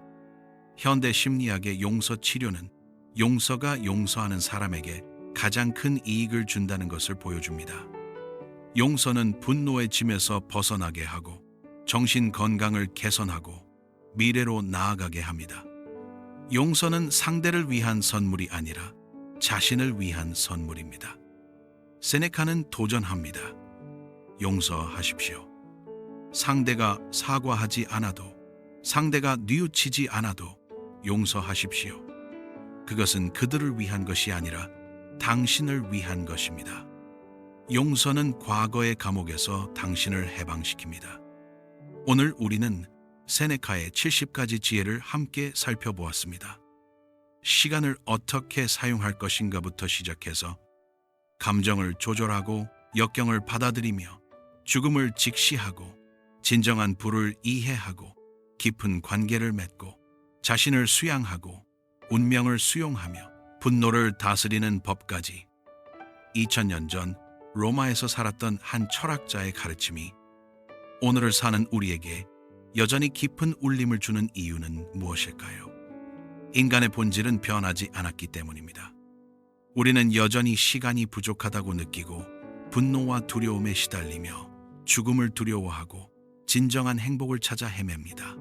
현대 심리학의 용서 치료는 용서가 용서하는 사람에게 가장 큰 이익을 준다는 것을 보여줍니다. 용서는 분노의 짐에서 벗어나게 하고 정신 건강을 개선하고 미래로 나아가게 합니다. 용서는 상대를 위한 선물이 아니라 자신을 위한 선물입니다. 세네카는 도전합니다. 용서하십시오. 상대가 사과하지 않아도, 상대가 뉘우치지 않아도 용서하십시오. 그것은 그들을 위한 것이 아니라 당신을 위한 것입니다. 용서는 과거의 감옥에서 당신을 해방시킵니다. 오늘 우리는 세네카의 70가지 지혜를 함께 살펴보았습니다. 시간을 어떻게 사용할 것인가부터 시작해서 감정을 조절하고 역경을 받아들이며 죽음을 직시하고 진정한 부를 이해하고 깊은 관계를 맺고 자신을 수양하고 운명을 수용하며 분노를 다스리는 법까지 2000년 전 로마에서 살았던 한 철학자의 가르침이 오늘을 사는 우리에게 여전히 깊은 울림을 주는 이유는 무엇일까요? 인간의 본질은 변하지 않았기 때문입니다. 우리는 여전히 시간이 부족하다고 느끼고 분노와 두려움에 시달리며 죽음을 두려워하고 진정한 행복을 찾아 헤맵니다.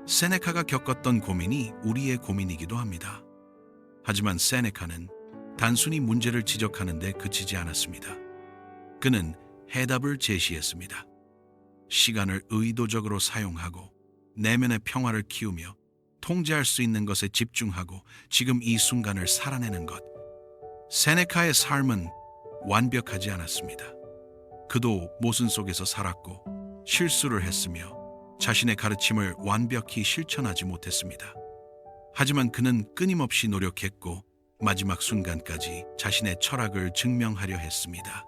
세네카가 겪었던 고민이 우리의 고민이기도 합니다. 하지만 세네카는 단순히 문제를 지적하는 데 그치지 않았습니다. 그는 해답을 제시했습니다. 시간을 의도적으로 사용하고 내면의 평화를 키우며 통제할 수 있는 것에 집중하고 지금 이 순간을 살아내는 것. 세네카의 삶은 완벽하지 않았습니다. 그도 모순 속에서 살았고 실수를 했으며 자신의 가르침을 완벽히 실천하지 못했습니다. 하지만 그는 끊임없이 노력했고 마지막 순간까지 자신의 철학을 증명하려 했습니다.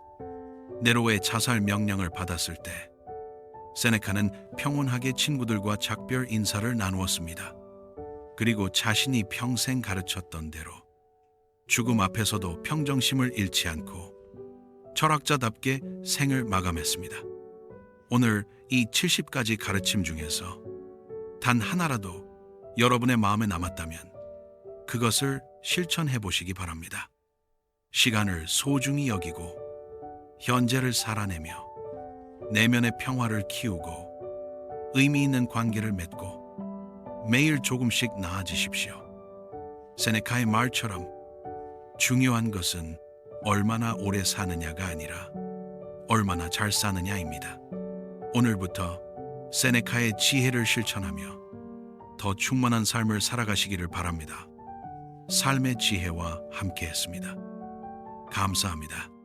네로의 자살 명령을 받았을 때 세네카는 평온하게 친구들과 작별 인사를 나누었습니다. 그리고 자신이 평생 가르쳤던 대로 죽음 앞에서도 평정심을 잃지 않고 철학자답게 생을 마감했습니다. 오늘 이 70가지 가르침 중에서 단 하나라도 여러분의 마음에 남았다면 그것을 실천해 보시기 바랍니다. 시간을 소중히 여기고 현재를 살아내며 내면의 평화를 키우고 의미 있는 관계를 맺고 매일 조금씩 나아지십시오. 세네카의 말처럼 중요한 것은 얼마나 오래 사느냐가 아니라 얼마나 잘 사느냐입니다. 오늘부터 세네카의 지혜를 실천하며 더 충만한 삶을 살아가시기를 바랍니다. 삶의 지혜와 함께했습니다. 감사합니다.